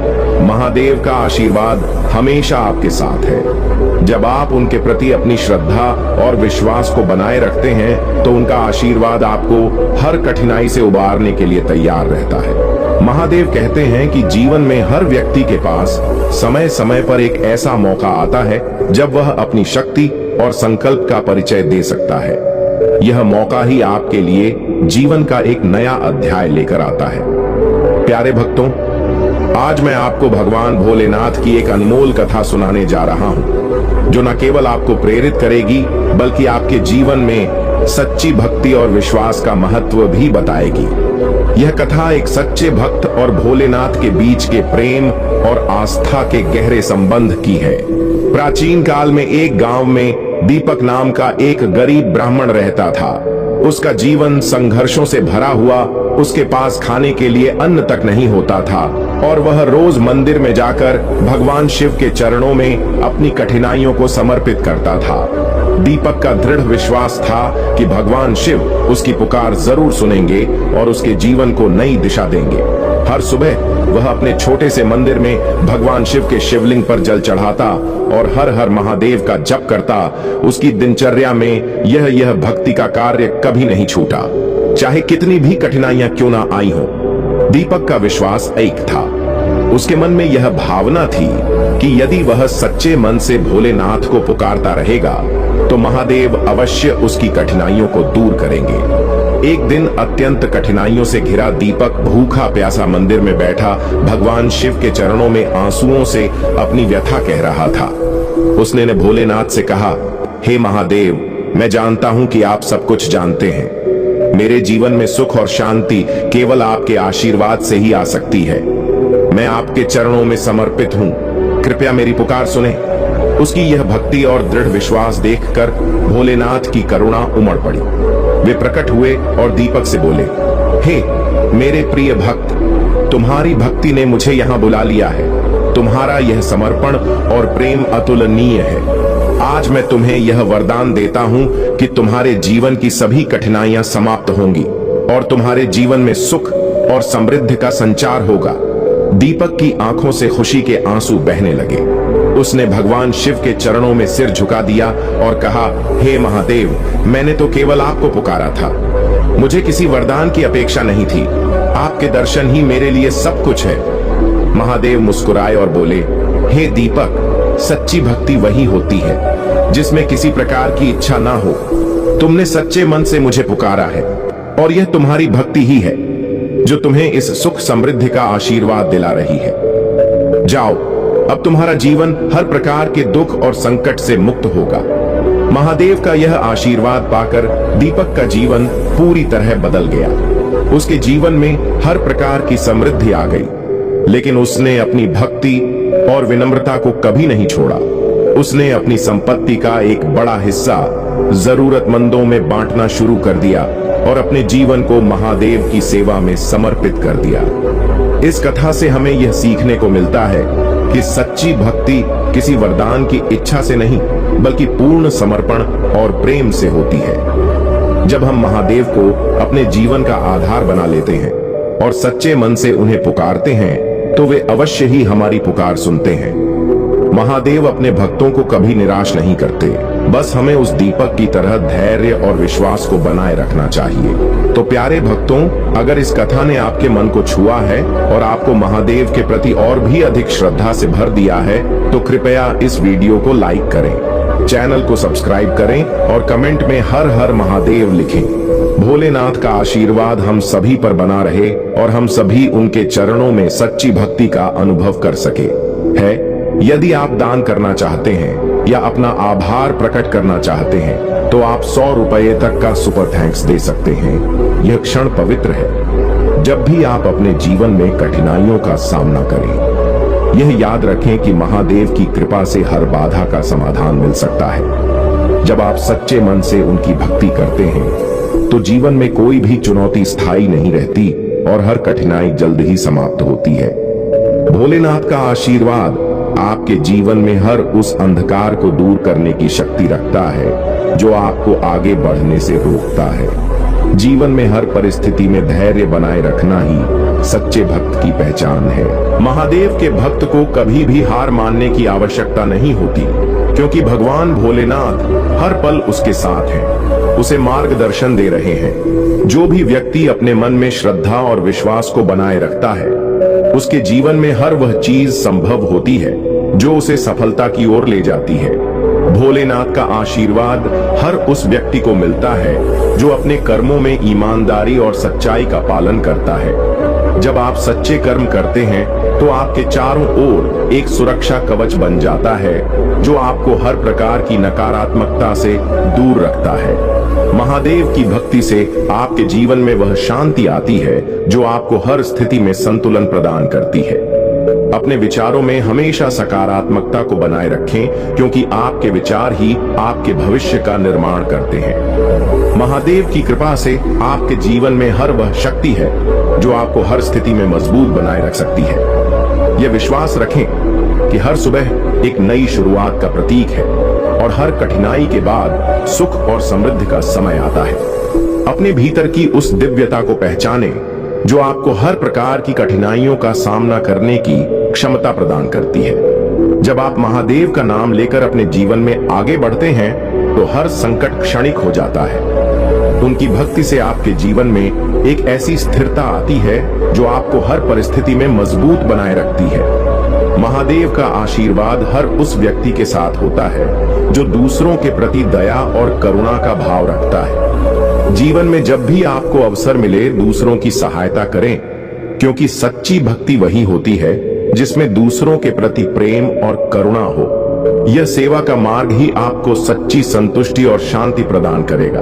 महादेव का आशीर्वाद हमेशा आपके साथ है। जब आप उनके प्रति अपनी श्रद्धा और विश्वास को बनाए रखते हैं तो उनका आशीर्वाद आपको हर कठिनाई से उबारने के लिए तैयार रहता है। महादेव कहते हैं कि जीवन में हर व्यक्ति के पास समय समय पर एक ऐसा मौका आता है जब वह अपनी शक्ति और संकल्प का परिचय दे सकता है। यह मौका ही आपके लिए जीवन का एक नया अध्याय लेकर आता है। प्यारे भक्तों, आज मैं आपको भगवान भोलेनाथ की एक अनमोल कथा सुनाने जा रहा हूं, जो न केवल आपको प्रेरित करेगी बल्कि आपके जीवन में सच्ची भक्ति और विश्वास का महत्व भी बताएगी। यह कथा एक सच्चे भक्त और भोलेनाथ के बीच के प्रेम और आस्था के गहरे संबंध की है। प्राचीन काल में एक गांव में दीपक नाम का एक गरीब ब्राह्मण रहता था। उसका जीवन संघर्षों से भरा हुआ, उसके पास खाने के लिए अन्न तक नहीं होता था और वह रोज मंदिर में जाकर भगवान शिव के चरणों में अपनी कठिनाइयों को समर्पित करता था। दीपक का दृढ़ विश्वास था कि भगवान शिव उसकी पुकार जरूर सुनेंगे और उसके जीवन को नई दिशा देंगे। हर सुबह वह अपने छोटे से मंदिर में भगवान शिव के शिवलिंग पर जल चढ़ाता और हर हर महादेव का जप करता। उसकी दिनचर्या में यह भक्ति का कार्य कभी नहीं छूटा, चाहे कितनी भी कठिनाइयां क्यों ना आई हो। दीपक का विश्वास एक था। उसके मन में यह भावना थी कि यदि वह सच्चे मन से भोलेनाथ को पुकारता रहेगा तो महादेव अवश्य उसकी कठिनाइयों को दूर करेंगे। एक दिन अत्यंत कठिनाइयों से घिरा दीपक भूखा प्यासा मंदिर में बैठा भगवान शिव के चरणों में आंसुओं से अपनी व्यथा कह रहा था। उसने भोलेनाथ से कहा, हे महादेव, मैं जानता हूं कि आप सब कुछ जानते हैं। मेरे जीवन में सुख और शांति केवल आपके आशीर्वाद से ही आ सकती है। मैं आपके चरणों में समर्पित हूं, कृपया मेरी पुकार सुने। उसकी यह भक्ति और दृढ़ विश्वास देखकर भोलेनाथ की करुणा उमड़ पड़ी। वे प्रकट हुए और दीपक से बोले, हे मेरे प्रिय भक्त, तुम्हारी भक्ति ने मुझे यहाँ बुला लिया है। तुम्हारा यह समर्पण और प्रेम अतुलनीय है। आज मैं तुम्हें यह वरदान देता हूँ कि तुम्हारे जीवन की सभी कठिनाइयां समाप्त होंगी और तुम्हारे जीवन में सुख और समृद्धि का संचार होगा। दीपक की आंखों से खुशी के आंसू बहने लगे। उसने भगवान शिव के चरणों में सिर झुका दिया और कहा, हे महादेव, मैंने तो केवल आपको पुकारा था। मुझे किसी वरदान की अपेक्षा नहीं थी। आपके दर्शन ही मेरे लिए सब कुछ है। महादेव मुस्कुराए और बोले, हे दीपक, सच्ची भक्ति वही होती है जिसमें किसी प्रकार की इच्छा ना हो, तुमने सच्चे मन से मुझे पुकारा है और यह तुम्हारी भक्ति ही है जो तुम्हें इस सुख समृद्धि का आशीर्वाद दिला रही है। जाओ, अब तुम्हारा जीवन हर प्रकार के दुख और संकट से मुक्त होगा। महादेव का यह आशीर्वाद पाकर दीपक का जीवन पूरी तरह बदल गया। उसके जीवन में हर प्रकार की समृद्धि आ गई, लेकिन उसने अपनी भक्ति और विनम्रता को कभी नहीं छोड़ा। उसने अपनी संपत्ति का एक बड़ा हिस्सा जरूरतमंदों में बांटना शुरू कर दिया और अपने जीवन को महादेव की सेवा में समर्पित कर दिया। इस कथा से हमें यह सीखने को मिलता है कि सच्ची भक्ति किसी वरदान की इच्छा से नहीं, बल्कि पूर्ण समर्पण और प्रेम से होती है। जब हम महादेव को अपने जीवन का आधार बना लेते हैं और सच्चे मन से उन्हें पुकारते हैं, तो वे अवश्य ही हमारी पुकार सुनते हैं। महादेव अपने भक्तों को कभी निराश नहीं करते, बस हमें उस दीपक की तरह धैर्य और विश्वास को बनाए रखना चाहिए। तो प्यारे भक्तों, अगर इस कथा ने आपके मन को छुआ है और आपको महादेव के प्रति और भी अधिक श्रद्धा से भर दिया है, तो कृपया इस वीडियो को लाइक करें, चैनल को सब्सक्राइब करें और कमेंट में हर हर महादेव लिखें। भोलेनाथ का आशीर्वाद हम सभी पर बना रहे और हम सभी उनके चरणों में सच्ची भक्ति का अनुभव कर सके। यदि आप दान करना चाहते हैं या अपना आभार प्रकट करना चाहते हैं, तो आप 100 रुपये तक का सुपर थैंक्स दे सकते हैं। यह क्षण पवित्र है। जब भी आप अपने जीवन में कठिनाइयों का सामना करें, यह याद रखें कि महादेव की कृपा से हर बाधा का समाधान मिल सकता है। जब आप सच्चे मन से उनकी भक्ति करते हैं, तो जीवन में कोई भी चुनौती स्थायी नहीं रहती और हर कठिनाई जल्द ही समाप्त होती है। भोलेनाथ का आशीर्वाद आपके जीवन में हर उस अंधकार को दूर करने की शक्ति रखता है जो आपको आगे बढ़ने से रोकता है। जीवन में हर परिस्थिति में धैर्य बनाए रखना ही सच्चे भक्त की पहचान है। महादेव के भक्त को कभी भी हार मानने की आवश्यकता नहीं होती, क्योंकि भगवान भोलेनाथ हर पल उसके साथ हैं, उसे मार्गदर्शन दे रहे हैं। जो भी व्यक्ति अपने मन में श्रद्धा और विश्वास को बनाए रखता है, उसके जीवन में हर वह चीज संभव होती है जो उसे सफलता की ओर ले जाती है। भोलेनाथ का आशीर्वाद हर उस व्यक्ति को मिलता है जो अपने कर्मों में ईमानदारी और सच्चाई का पालन करता है। जब आप सच्चे कर्म करते हैं, तो आपके चारों ओर एक सुरक्षा कवच बन जाता है जो आपको हर प्रकार की नकारात्मकता से दूर रखता है। महादेव की भक्ति से आपके जीवन में वह शांति आती है जो आपको हर स्थिति में संतुलन प्रदान करती है। अपने विचारों में हमेशा सकारात्मकता को बनाए रखें, क्योंकि आपके विचार ही आपके भविष्य का निर्माण करते हैं। महादेव की कृपा से आपके जीवन में हर वह शक्ति है जो आपको हर स्थिति में मजबूत बनाए रख सकती है। यह विश्वास रखें कि हर सुबह एक नई शुरुआत का प्रतीक है और हर कठिनाई के बाद सुख और समृद्धि का समय आता है। अपने भीतर की उस दिव्यता को पहचानें जो आपको हर प्रकार की कठिनाइयों का सामना करने की क्षमता प्रदान करती है। जब आप महादेव का नाम लेकर अपने जीवन में आगे बढ़ते हैं, तो हर संकट क्षणिक हो जाता है। उनकी भक्ति से आपके जीवन में एक ऐसी स्थिरता आती है जो आपको हर परिस्थिति में मजबूत बनाए रखती है। महादेव का आशीर्वाद हर उस व्यक्ति के साथ होता है जो दूसरों के प्रति दया और करुणा का भाव रखता है। जीवन में जब भी आपको अवसर मिले, दूसरों की सहायता करें, क्योंकि सच्ची भक्ति वही होती है जिसमें दूसरों के प्रति प्रेम और करुणा हो। यह सेवा का मार्ग ही आपको सच्ची संतुष्टि और शांति प्रदान करेगा।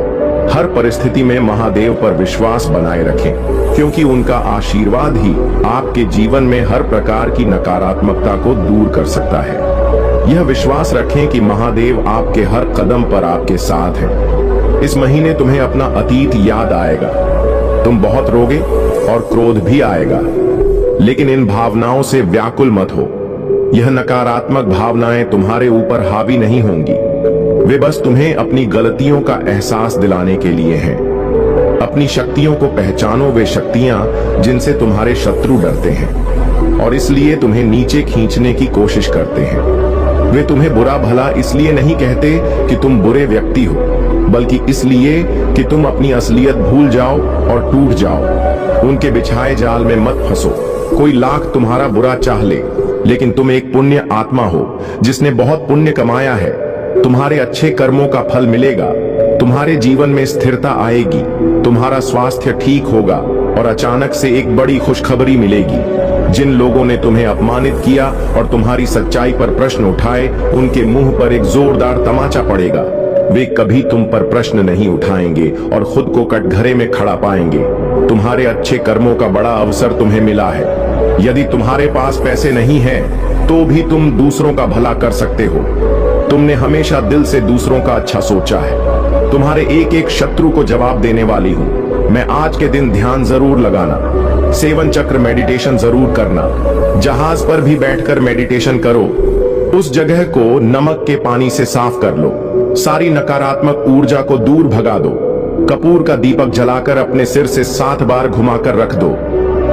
हर परिस्थिति में महादेव पर विश्वास बनाए रखें, क्योंकि उनका आशीर्वाद ही आपके जीवन में हर प्रकार की नकारात्मकता को दूर कर सकता है। यह विश्वास रखें कि महादेव आपके हर कदम पर आपके साथ हैं। इस महीने तुम्हें अपना अतीत याद आएगा, तुम बहुत रोगे और क्रोध भी आएगा, लेकिन इन भावनाओं से व्याकुल मत हो। यह नकारात्मक भावनाएं तुम्हारे ऊपर हावी नहीं होंगी, वे बस तुम्हें अपनी गलतियों का एहसास दिलाने के लिए हैं। अपनी शक्तियों को पहचानो, वे शक्तियां जिनसे तुम्हारे शत्रु डरते हैं और इसलिए तुम्हें नीचे खींचने की कोशिश करते हैं। वे तुम्हें बुरा भला इसलिए नहीं कहते कि तुम बुरे व्यक्ति हो, बल्कि इसलिए कि तुम अपनी असलियत भूल जाओ और टूट जाओ। उनके बिछाए जाल में मत फंसो। कोई लाख तुम्हारा बुरा चाह ले, लेकिन तुम एक पुण्य आत्मा हो जिसने बहुत पुण्य कमाया है। तुम्हारे अच्छे कर्मों का फल मिलेगा, तुम्हारे जीवन में स्थिरता आएगी, तुम्हारा स्वास्थ्य ठीक होगा और अचानक से एक बड़ी खुशखबरी मिलेगी। जिन लोगों ने तुम्हें अपमानित किया और तुम्हारी सच्चाई पर प्रश्न उठाए, उनके मुंह पर एक जोरदार तमाचा पड़ेगा। वे कभी तुम पर प्रश्न नहीं उठाएंगे और खुद को कटघरे में खड़ा पाएंगे। तुम्हारे अच्छे कर्मों का बड़ा अवसर तुम्हें मिला है। यदि तुम्हारे पास पैसे नहीं हैं, तो भी तुम दूसरों का भला कर सकते हो। तुमने हमेशा दिल से दूसरों का अच्छा सोचा है। तुम्हारे एक एक शत्रु को जवाब देने वाली हूँ मैं। आज के दिन ध्यान जरूर लगाना, सेवन चक्र मेडिटेशन जरूर करना। जहाज पर भी बैठकर मेडिटेशन करो। उस जगह को नमक के पानी से साफ कर लो। सारी नकारात्मक ऊर्जा को दूर भगा दो। कपूर का दीपक जलाकर अपने सिर से 7 बार घुमाकर रख दो।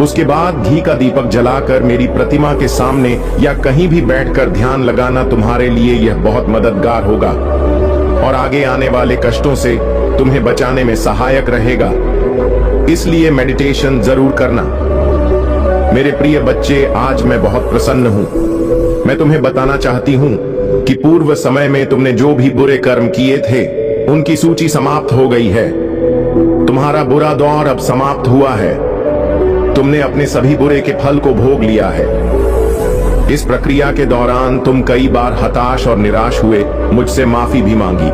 उसके बाद घी का दीपक जलाकर मेरी प्रतिमा के सामने या कहीं भी बैठकर ध्यान लगाना। तुम्हारे लिए यह बहुत मददगार होगा और आगे आने वाले कष्टों से तुम्हें बचाने में सहायक रहेगा। इसलिए मेडिटेशन जरूर करना। मेरे प्रिय बच्चे, आज मैं बहुत प्रसन्न हूं। मैं तुम्हें बताना चाहती हूं कि पूर्व समय में तुमने जो भी बुरे कर्म किए थे, उनकी सूची समाप्त हो गई है। तुम्हारा बुरा दौर अब समाप्त हुआ है। तुमने अपने सभी बुरे के फल को भोग लिया है। इस प्रक्रिया के दौरान तुम कई बार हताश और निराश हुए, मुझसे माफी भी मांगी।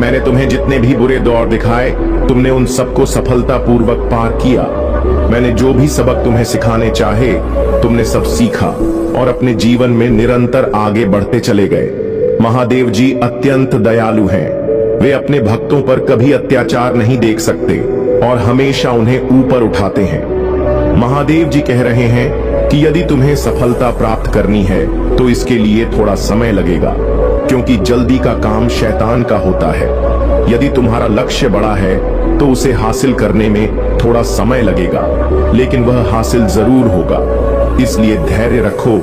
मैंने तुम्हें जितने भी बुरे दौर दिखाए, तुमने उन सबको सफलतापूर्वक पार किया। मैंने जो भी सबक तुम्हें सिखाने चाहे, तुमने सब सीखा और अपने जीवन में निरंतर आगे बढ़ते चले गए। महादेव जी अत्यंत दयालु हैं। वे अपने भक्तों पर कभी अत्याचार नहीं देख सकते और हमेशा उन्हें ऊपर उठाते हैं। महादेव जी कह रहे हैं कि यदि तुम्हें सफलता प्राप्त करनी है, तो इसके लिए थोड़ा समय लगेगा, क्योंकि जल्दी का काम शैतान का होता है। यदि तुम्हारा लक्ष्य बड़ा है, तो उसे हासिल करने में थोड़ा समय लगेगा, लेकिन वह हासिल जरूर होगा। इसलिए धैर्य रखो।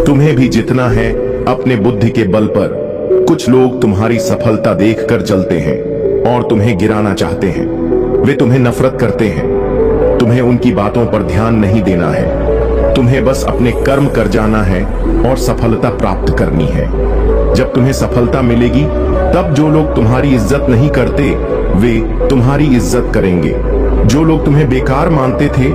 तुम्हें भी जितना है अपने बुद्धि के बल पर। कुछ लोग तुम्हारी सफलता देखकर जलते हैं और तुम्हें गिराना चाहते हैं। वे तुम्हें नफरत करते हैं। तुम्हें उनकी बातों पर ध्यान नहीं देना है। तुम्हें बस अपने कर्म कर जाना है और सफलता प्राप्त करनी है। जब तुम्हें सफलता मिलेगी, तब जो लोग तुम्हारी इज्जत नहीं करते, वे तुम्हारी इज्जत करेंगे। जो लोग तुम्हें बेकार मानते थे,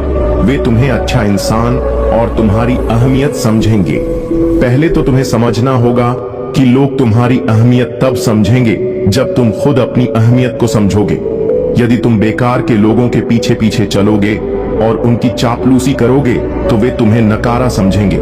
वे तुम्हें अच्छा इंसान और तुम्हारी अहमियत समझेंगे। पहले तो तुम्हें समझना होगा कि लोग तुम्हारी अहमियत तब समझेंगे जब तुम खुद अपनी अहमियत को समझोगे। यदि तुम बेकार के लोगों के पीछे पीछे चलोगे और उनकी चापलूसी करोगे, तो वे तुम्हें नकारा समझेंगे,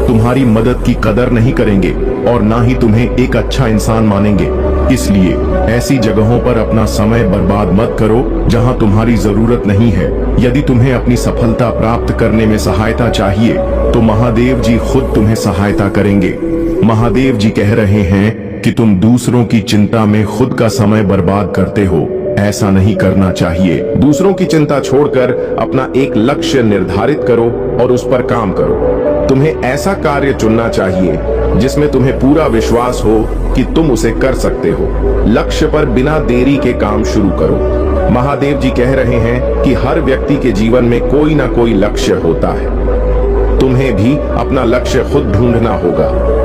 तुम्हारी मदद की कदर नहीं करेंगे और ना ही तुम्हें एक अच्छा इंसान मानेंगे। इसलिए ऐसी जगहों पर अपना समय बर्बाद मत करो जहां तुम्हारी जरूरत नहीं है। यदि तुम्हें अपनी सफलता प्राप्त करने में सहायता चाहिए, तो महादेव जी खुद तुम्हें सहायता करेंगे। महादेव जी कह रहे हैं कि तुम दूसरों की चिंता में खुद का समय बर्बाद करते हो। ऐसा नहीं करना चाहिए। दूसरों की चिंता छोड़कर अपना एक लक्ष्य निर्धारित करो और उस पर काम करो। तुम्हें ऐसा कार्य चुनना चाहिए जिसमें तुम्हें पूरा विश्वास हो कि तुम उसे कर सकते हो। लक्ष्य पर बिना देरी के काम शुरू करो। महादेव जी कह रहे हैं कि हर व्यक्ति के जीवन में कोई ना कोई लक्ष्य होता है। तुम्हें भी अपना लक्ष्य खुद ढूंढना होगा।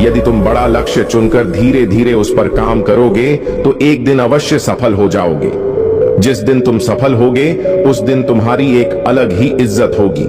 यदि तुम बड़ा लक्ष्य चुनकर धीरे धीरे उस पर काम करोगे, तो एक दिन अवश्य सफल हो जाओगे। जिस दिन तुम सफल होगे, उस दिन तुम्हारी एक अलग ही इज्जत होगी।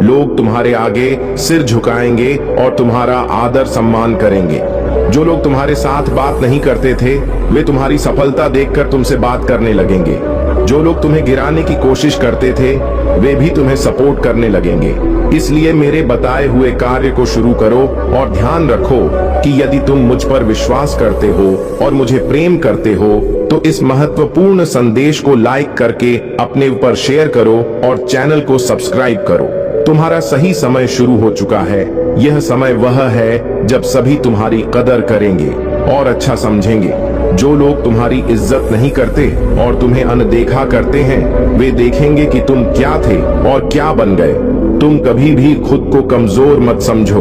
लोग तुम्हारे आगे सिर झुकाएंगे और तुम्हारा आदर सम्मान करेंगे। जो लोग तुम्हारे साथ बात नहीं करते थे, वे तुम्हारी सफलता देखकर तुमसे बात करने लगेंगे। जो लोग तुम्हें गिराने की कोशिश करते थे, वे भी तुम्हें सपोर्ट करने लगेंगे। इसलिए मेरे बताए हुए कार्य को शुरू करो और ध्यान रखो कि यदि तुम मुझ पर विश्वास करते हो और मुझे प्रेम करते हो, तो इस महत्वपूर्ण संदेश को लाइक करके अपने ऊपर शेयर करो और चैनल को सब्सक्राइब करो। तुम्हारा सही समय शुरू हो चुका है। यह समय वह है जब सभी तुम्हारी कदर करेंगे और अच्छा समझेंगे। जो लोग तुम्हारी इज्जत नहीं करते और तुम्हें अनदेखा करते हैं, वे देखेंगे कि तुम क्या थे और क्या बन गए। तुम कभी भी खुद को कमजोर मत समझो।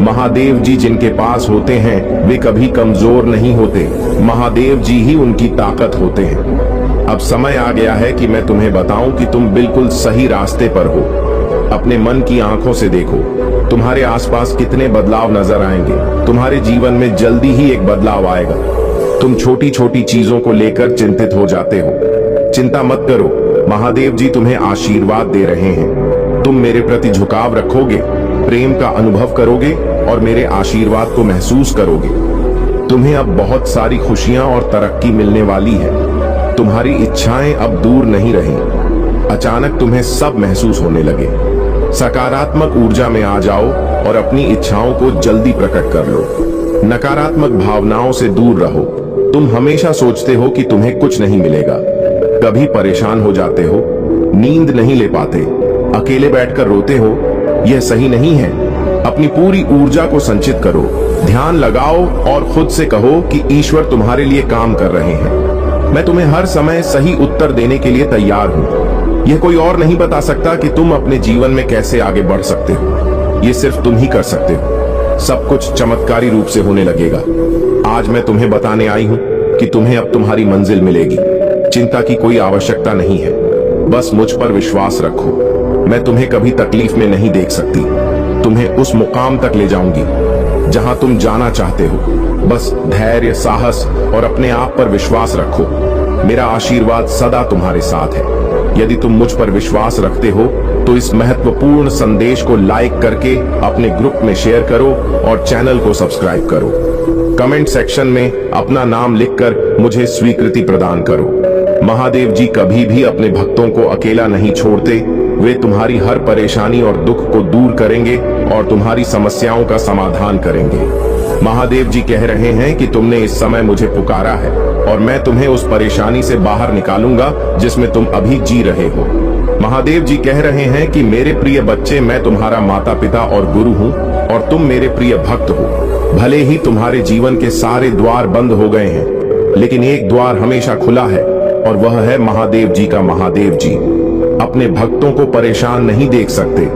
महादेव जी जिनके पास होते हैं, वे कभी कमजोर नहीं होते। महादेव जी ही उनकी ताकत होते हैं। अब समय आ गया है कि मैं तुम्हें बताऊं कि तुम बिल्कुल सही रास्ते पर हो। अपने मन की आंखों से देखो, तुम्हारे आसपास कितने बदलाव नजर आएंगे। तुम्हारे जीवन में जल्दी ही एक बदलाव आएगा। तुम छोटी छोटी चीजों को लेकर चिंतित हो जाते हो। चिंता मत करो, महादेव जी तुम्हें आशीर्वाद दे रहे हैं। तुम मेरे प्रति झुकाव रखोगे, प्रेम का अनुभव करोगे और मेरे आशीर्वाद को महसूस करोगे। तुम्हें अब बहुत सारी खुशियां और तरक्की मिलने वाली है। तुम्हारी इच्छाएं अब दूर नहीं रही। अचानक तुम्हें सब महसूस होने लगे। सकारात्मक ऊर्जा में आ जाओ और अपनी इच्छाओं को जल्दी प्रकट कर लो। नकारात्मक भावनाओं से दूर रहो। तुम हमेशा सोचते हो कि तुम्हें कुछ नहीं मिलेगा। कभी परेशान हो जाते हो, नींद नहीं ले पाते, अकेले बैठकर रोते हो। यह सही नहीं है। अपनी पूरी ऊर्जा को संचित करो, ध्यान लगाओ और खुद से कहो कि ईश्वर तुम्हारे लिए काम कर रहे हैं। मैं तुम्हें हर समय सही उत्तर देने के लिए तैयार हूं। यह कोई और नहीं बता सकता कि तुम अपने जीवन में कैसे आगे बढ़ सकते हो। यह सिर्फ तुम ही कर सकते हो। सब कुछ चमत्कारी रूप से होने लगेगा। आज मैं तुम्हें बताने आई हूं कि तुम्हें अब तुम्हारी मंजिल मिलेगी। चिंता की कोई आवश्यकता नहीं है। बस मुझ पर विश्वास रखो। मैं तुम्हें कभी तकलीफ में नहीं देख सकती। तुम्हें उस मुकाम तक ले जाऊंगी जहां तुम जाना चाहते हो। बस धैर्य, साहस और अपने आप पर विश्वास रखो। मेरा आशीर्वाद सदा तुम्हारे साथ है। यदि तुम मुझ पर विश्वास रखते हो तो इस महत्वपूर्ण संदेश को लाइक करके अपने ग्रुप में शेयर करो और चैनल को सब्सक्राइब करो। कमेंट सेक्शन में अपना नाम लिखकर मुझे स्वीकृति प्रदान करो। महादेव जी कभी भी अपने भक्तों को अकेला नहीं छोड़ते। वे तुम्हारी हर परेशानी और दुख को दूर करेंगे और तुम्हारी समस्याओं का समाधान करेंगे। महादेव जी कह रहे हैं कि तुमने इस समय मुझे पुकारा है और मैं तुम्हें उस परेशानी से बाहर निकालूंगा जिसमें तुम अभी जी रहे हो। महादेव जी कह रहे हैं कि मेरे प्रिय बच्चे, मैं तुम्हारा माता पिता और गुरु हूँ और तुम मेरे प्रिय भक्त हो। भले ही तुम्हारे जीवन के सारे द्वार बंद हो गए हैं, लेकिन एक द्वार हमेशा खुला है और वह है महादेव जी का। महादेव जी अपने भक्तों को परेशान नहीं देख सकते,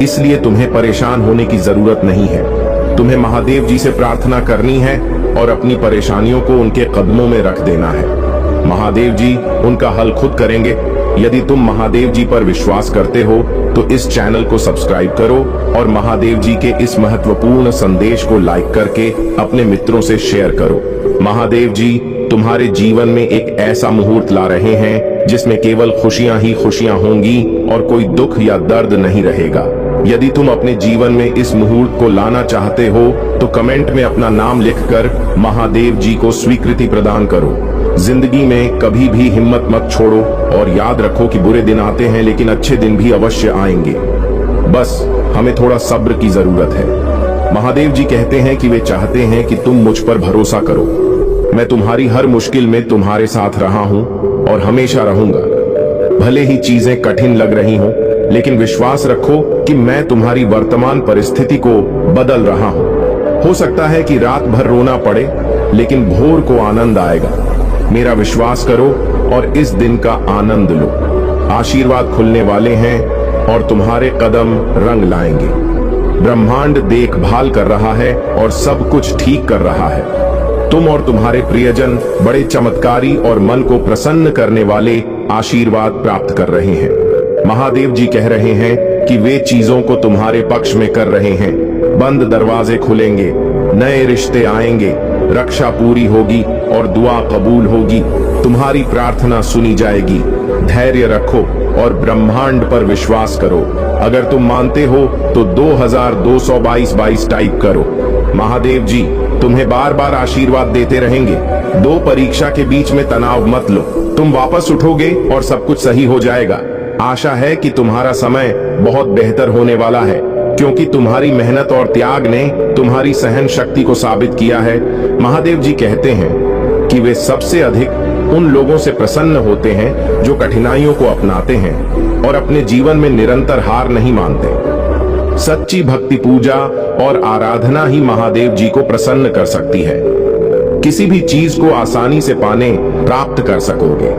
इसलिए तुम्हें परेशान होने की जरूरत नहीं है। तुम्हें महादेव जी से प्रार्थना करनी है और अपनी परेशानियों को उनके कदमों में रख देना है। महादेव जी उनका हल खुद करेंगे। यदि तुम महादेव जी पर विश्वास करते हो तो इस चैनल को सब्सक्राइब करो और महादेव जी के इस महत्वपूर्ण संदेश को लाइक करके अपने मित्रों से शेयर करो। महादेव जी तुम्हारे जीवन में एक ऐसा मुहूर्त ला रहे हैं जिसमें केवल खुशियां ही खुशियां होंगी और कोई दुख या दर्द नहीं रहेगा। यदि तुम अपने जीवन में इस मुहूर्त को लाना चाहते हो तो कमेंट में अपना नाम लिखकर महादेव जी को स्वीकृति प्रदान करो। जिंदगी में कभी भी हिम्मत मत छोड़ो और याद रखो कि बुरे दिन आते हैं लेकिन अच्छे दिन भी अवश्य आएंगे। बस हमें थोड़ा सब्र की जरूरत है। महादेव जी कहते हैं कि वे चाहते हैं कि तुम मुझ पर भरोसा करो। मैं तुम्हारी हर मुश्किल में तुम्हारे साथ रहा हूं और हमेशा रहूंगा। भले ही चीजें कठिन लग रही हों, लेकिन विश्वास रखो कि मैं तुम्हारी वर्तमान परिस्थिति को बदल रहा हूं। हो सकता है कि रात भर रोना पड़े, लेकिन भोर को आनंद आएगा। मेरा विश्वास करो और इस दिन का आनंद लो। आशीर्वाद खुलने वाले हैं और तुम्हारे कदम रंग लाएंगे। ब्रह्मांड देखभाल कर रहा है और सब कुछ ठीक कर रहा है। तुम और तुम्हारे प्रियजन बड़े चमत्कारी और मन को प्रसन्न करने वाले आशीर्वाद प्राप्त कर रहे हैं। महादेव जी कह रहे हैं कि वे चीजों को तुम्हारे पक्ष में कर रहे हैं। बंद दरवाजे खुलेंगे, नए रिश्ते आएंगे, रक्षा पूरी होगी और दुआ कबूल होगी। तुम्हारी प्रार्थना सुनी जाएगी। धैर्य रखो और ब्रह्मांड पर विश्वास करो। अगर तुम मानते हो तो 2222 टाइप करो। महादेव जी तुम्हें बार बार आशीर्वाद देते रहेंगे। दो परीक्षा के बीच में तनाव मत लो। तुम वापस उठोगे और सब कुछ सही हो जाएगा। आशा है कि तुम्हारा समय बहुत बेहतर होने वाला है, क्योंकि तुम्हारी मेहनत और त्याग ने तुम्हारी सहन शक्ति को साबित किया है। महादेव जी कहते हैं कि वे सबसे अधिक उन लोगों से प्रसन्न होते हैं जो कठिनाइयों को अपनाते हैं और अपने जीवन में निरंतर हार नहीं मानते। सच्ची भक्ति, पूजा और आराधना ही महादेव जी को प्रसन्न कर सकती है। किसी भी चीज को आसानी से पाने प्राप्त कर सकोगे।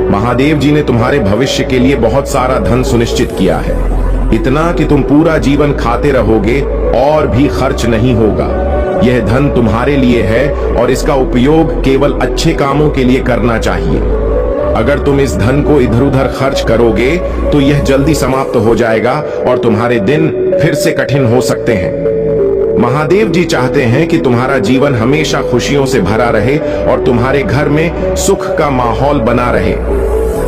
महादेव जी ने तुम्हारे भविष्य के लिए बहुत सारा धन सुनिश्चित किया है, इतना कि तुम पूरा जीवन खाते रहोगे और भी खर्च नहीं होगा। यह धन तुम्हारे लिए है और इसका उपयोग केवल अच्छे कामों के लिए करना चाहिए। अगर तुम इस धन को इधर उधर खर्च करोगे तो यह जल्दी समाप्त हो जाएगा और तुम्हारे दिन फिर से कठिन हो सकते हैं। महादेव जी चाहते हैं कि तुम्हारा जीवन हमेशा खुशियों से भरा रहे और तुम्हारे घर में सुख का माहौल बना रहे।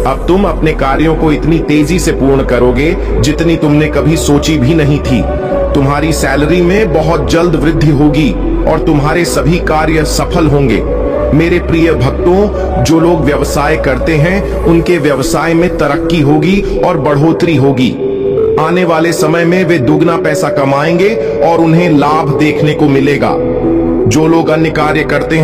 अब तुम अपने कार्यों को इतनी तेजी से पूर्ण करोगे जितनी तुमने कभी सोची भी नहीं थी। तुम्हारी सैलरी में बहुत जल्द वृद्धि होगी और तुम्हारे सभी कार्य सफल होंगे। मेरे प्रिय भक्तों, जो लोग व्यवसाय करते हैं उनके व्यवसाय में तरक्की होगी और बढ़ोतरी होगी। आने वाले समय में वे दुगना पैसा कमाएंगे और उन्हें लाभ देखने को मिलेगा। जो लोग अन्य कार्य करते हैं